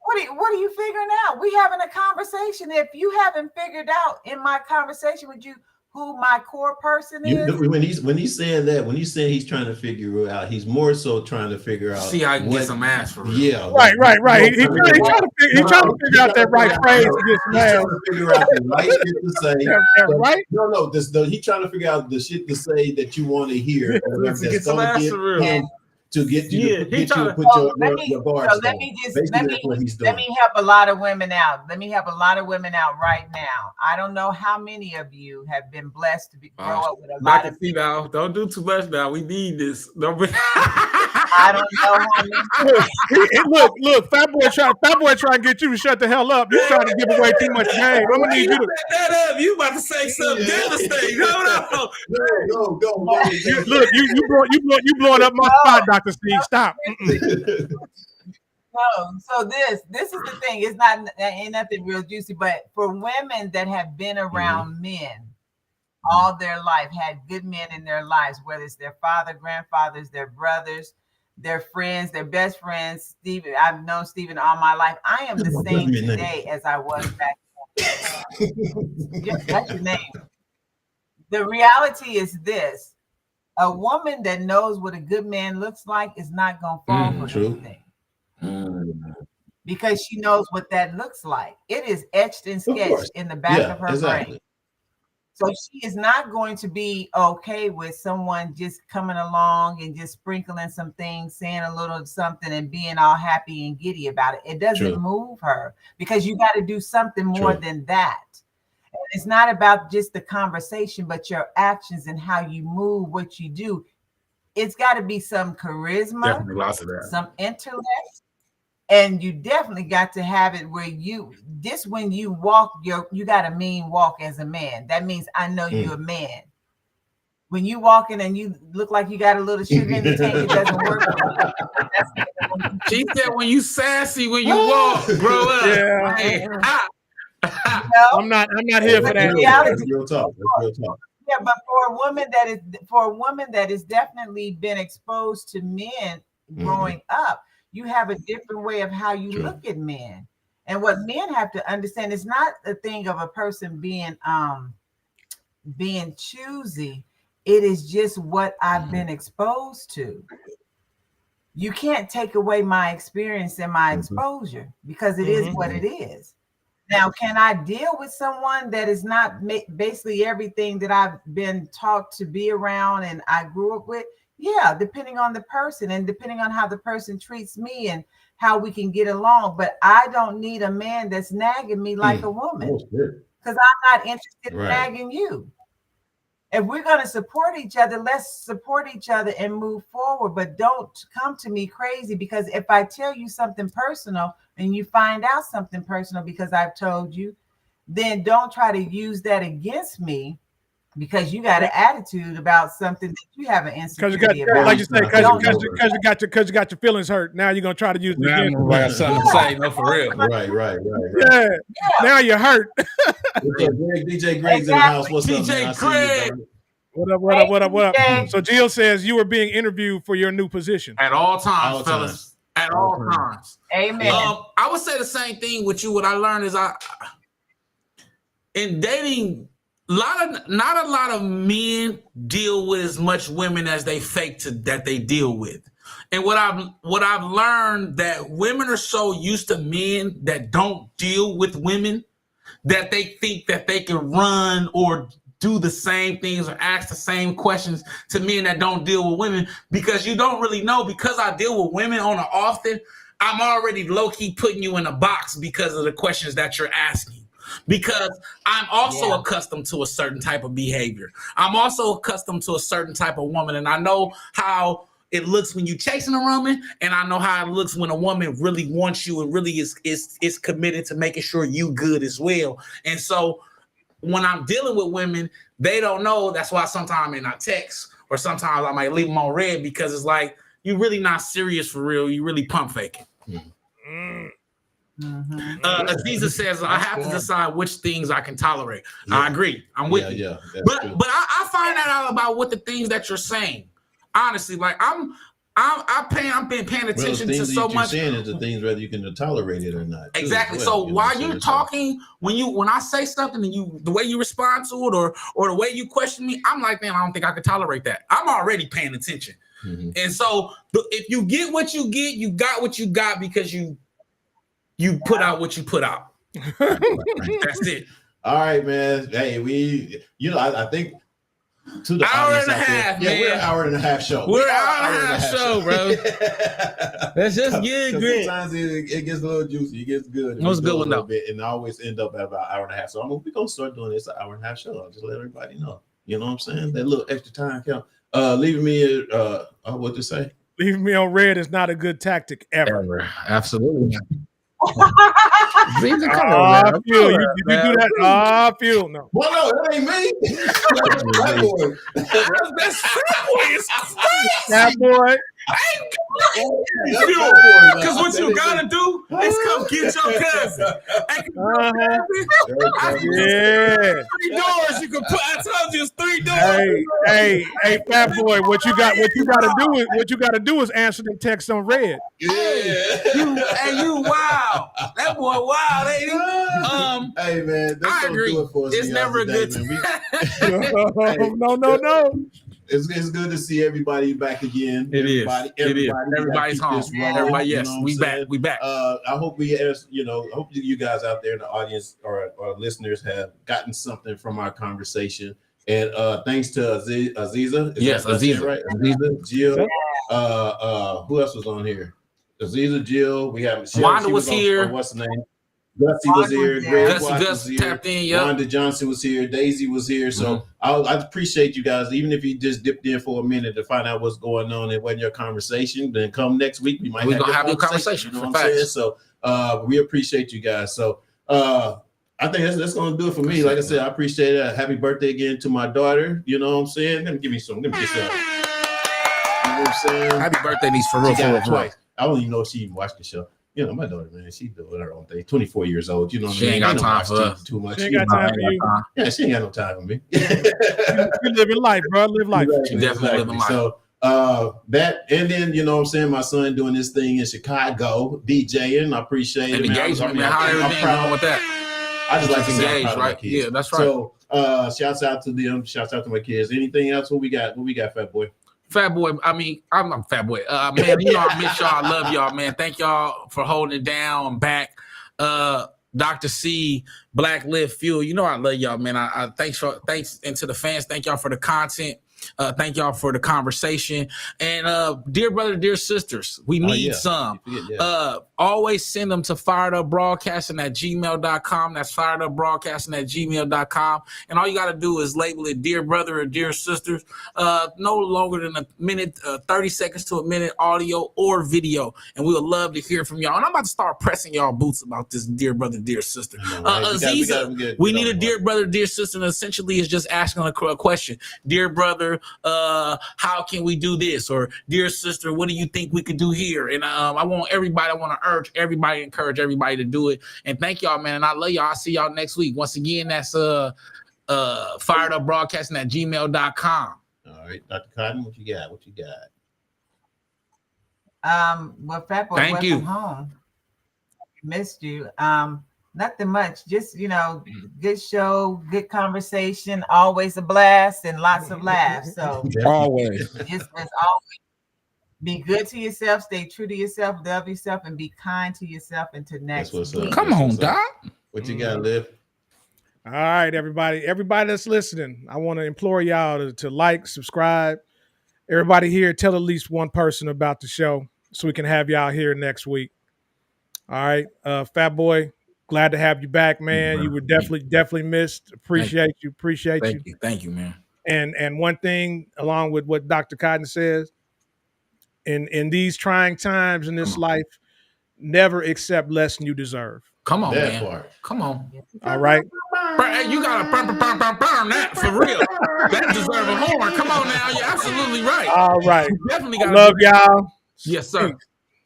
What are you figuring out? We having a conversation. If you haven't figured out in my conversation with you who my core person is, When he's saying that, when he's saying he's trying to figure out, he's more so trying to figure out. See how I can get some ass for real. Yeah, Right. He's trying to figure out that right phrase to get some ass. Trying to figure out the right shit to say. Right? No. He's trying to figure out the shit to say that you want to hear. To get some ass for real. To get you to put your bars so let down. me Basically, that's what he's doing. let me help a lot of women out. Let me help a lot of women out right now. I don't know how many of you have been blessed to grow up with a lot of people. Now, don't do too much now. We need this. Don't be I don't know how many. Look, Fat Boy trying to get you to shut the hell up. You're trying to give away too much game. I'm gonna need you to set that up. You about to say something devastating. Go. Look, you blowing up my spot, Dr. Steve. Stop. So this is the thing. It's not ain't nothing real juicy, but for women that have been around men all their life, had good men in their lives, whether it's their father, grandfathers, their brothers, their friends, their best friends. Stephen, I've known Stephen all my life. I am the same today as I was back then. That's your name. The reality is this: a woman that knows what a good man looks like is not going to fall for anything. Because she knows what that looks like. It is etched and sketched in the back of her brain. So she is not going to be okay with someone just coming along and just sprinkling some things, saying a little something and being all happy and giddy about it. It doesn't move her because you got to do something more than that. And it's not about just the conversation, but your actions and how you move, what you do. It's got to be some charisma, some intellect. And you definitely got to have it where when you walk, you got a mean walk as a man. That means I know you're a man. When you walking and you look like you got a little sugar in the tank, it doesn't work. She said when you sassy, when you walk, grow up. Yeah. Hey, I'm not here for that. That's real talk. Yeah, but for a woman that has definitely been exposed to men growing up, you have a different way of how you look at men. And what men have to understand is not a thing of a person being choosy. It is just what I've been exposed to. You can't take away my experience and my exposure because it is what it is. Now, can I deal with someone that is not basically everything that I've been taught to be around and I grew up with? Yeah, depending on the person and depending on how the person treats me and how we can get along. But I don't need a man that's nagging me like a woman because I'm not interested in nagging you. If we're going to support each other, let's support each other and move forward. But don't come to me crazy because if I tell you something personal and you find out something personal because I've told you, then don't try to use that against me. Because you got an attitude about something that you have an insecurity about. Like you say, because you got your feelings hurt. Now you're gonna try to use it against I got something to say. No, for real. Right. Yeah. Now you're hurt. DJ Greg's in the house. What's up, man? DJ Greg. What up? So Jill says you were being interviewed for your new position. At all times, fellas. At all times. Amen. I would say the same thing with you. What I learned is in dating, not a lot of men deal with as much women as they fake that they deal with. And what I've learned that women are so used to men that don't deal with women that they think that they can run or do the same things or ask the same questions to men that don't deal with women, because you don't really know. Because I deal with women on an often, I'm already low-key putting you in a box because of the questions that you're asking. Because I'm also accustomed to a certain type of behavior. I'm also accustomed to a certain type of woman. And I know how it looks when you're chasing a woman. And I know how it looks when a woman really wants you and really is committed to making sure you good as well. And so when I'm dealing with women, they don't know. That's why sometimes I may not text, or sometimes I might leave them on red, because it's like, you're really not serious for real. You really pump faking. Aziza says I have to decide which things I can tolerate. Yeah. I agree. I'm with you. Yeah, that's But true. I find that out about what the things that you're saying. Honestly, like I've been paying Well, the attention to things so that you're much. saying is the things whether you can tolerate it or not. too, as Exactly. well, So you know while what I'm you're saying? talking, when I say something and the way you respond to it or the way you question me, I'm like, man, I don't think I could tolerate that. I'm already paying attention. Mhm. And so if you get what you get, you got what you got because you put out what you put out. That's it. All right, man. Hey, I think to the Hour audience and a out there- half, yeah, we're man. an hour and a half show. We're an hour and a half show, bro. Let's just get 'Cause great. sometimes it gets a little juicy. It gets good. It was a good go one, little though. bit, and I always end up at about an hour and a half. So we're gonna start doing this an hour and a half show. I'll just let everybody know. You know what I'm saying? That little extra time count. Leaving me what to say? Leaving me on red is not a good tactic ever. Absolutely. I feel you. Did you do that? I feel no. Well, no, that ain't me. That boy. That's crazy. That boy. Because what you gotta do is come get your cousin. Yeah. 3 doors you can put. I told you it's 3 doors. Hey, fat boy. What you gotta do is answer them texts on red. You wow. That boy wow, ain't he? Hey man, that's I gonna agree. do it for us. It's never a good man. No. It's good to see everybody back again. It is. Everybody's Everybody's home. Everybody, yes, we back. I hope hope you guys out there in the audience or listeners have gotten something from our conversation. And thanks to Aziza. Yes, Aziza. Right? Aziza, Jill. Who else was on here? Aziza, Jill. We have Wanda was here. What's the name? Gussie was here. Greg Watts Gus was here. tapped in. Yep. Wanda Johnson was here. Daisy was here. So I appreciate you guys. Even if you just dipped in for a minute to find out what's going on, it wasn't your conversation. Then come next week, we're gonna have your conversation. You know what I'm saying? So we appreciate you guys. So I think that's gonna do it for me. Like I said, I appreciate it. Happy birthday again to my daughter. You know what I'm saying? Let me get some. You know what I'm saying? Happy birthday, niece, for real. She got it twice. I don't even know if she even watched the show. You know, my daughter, man, she doing her own thing. 24 years old. You know what I mean? She ain't got time for us. Too much. She ain't got time for you. Yeah, she ain't got no time for me. You living life, bro. Live life. She definitely living life. So that, and then you know what I'm saying, my son doing this thing in Chicago, DJing. I appreciate it. And engagement, man. How everything going with that? I just like to say I'm engaged, proud of my right? kids. Yeah, that's right. So shouts out to them. Shouts out to my kids. Anything else? What we got, Fat Boy? Fat Boy, I mean, I'm Fat Boy. Man, you know I miss y'all. I love y'all, man. Thank y'all for holding it down. I'm back. Dr. C, Black Live Fuel. You know I love y'all, man. I thanks and to the fans. Thank y'all for the content. Thank y'all for the conversation. And dear brother, dear sisters, we need some. Always send them to firedupbroadcasting@gmail.com. That's firedupbroadcasting@gmail.com. And all you got to do is label it dear brother or dear sisters. No longer than a minute, 30 seconds to a minute, audio or video. And we would love to hear from y'all. And I'm about to start pressing y'all boots about this dear brother, dear sister. Aziza, we need a dear brother, dear sister. And essentially is just asking a question. Dear brother, how can we do this? Or dear sister, what do you think we could do here? And I want to urge everybody, encourage everybody to do it. And thank y'all, man. And I love y'all. I'll see y'all next week. Once again, that's firedupbroadcasting@gmail.com. All right, Dr. Cotton, what you got? Well, Fat Boy, thank you. Home. Missed you. Nothing much. Just, good show, good conversation, always a blast and lots of laughs. So always. Just as always, be good to yourself, stay true to yourself, love yourself, and be kind to yourself into next week. Come on, Doc. What you got, Liv? All right, everybody that's listening, I want to implore y'all to like, subscribe. Everybody here, tell at least one person about the show so we can have y'all here next week. All right, Fat Boy, glad to have you back, man. You were definitely missed. Appreciate you. Thank you, man. And one thing, along with what Dr. Cotton says, in these trying times in this life, never accept less than you deserve. Come on, That man. part. Come on. All right. Hey, you gotta burn that for real. That deserve a horn. Come on now. You're absolutely right. All right. You definitely gotta love y'all. Yes, sir.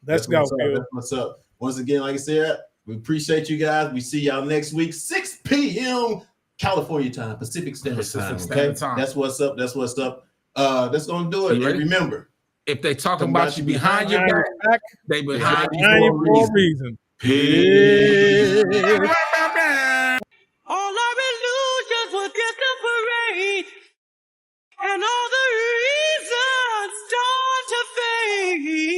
Let's go. That's what's up. Once again, like I said, We appreciate you guys. We see y'all next week, 6 p.m. California time, Pacific Standard Time. Okay, that's what's up. That's what's up. That's gonna do it. And remember, if they talking about you behind your back, they behind you for a reason. Peace. All our illusions will disappear, and all the reasons start to fade.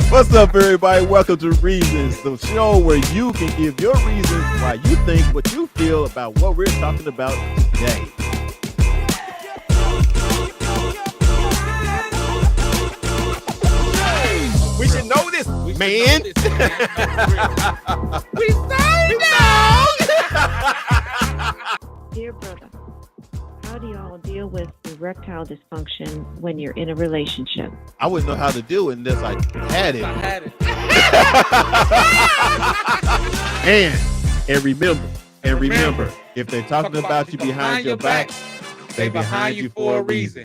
What's up, everybody? Welcome to Reasons, the show where you can give your reasons why you think what you feel about what we're talking about today. We should know this, man. We say no. Dear brother, how do y'all deal with erectile dysfunction when you're in a relationship? I wouldn't know how to do it unless I had it. And remember, if they're talking about you behind your back, they behind you for a reason.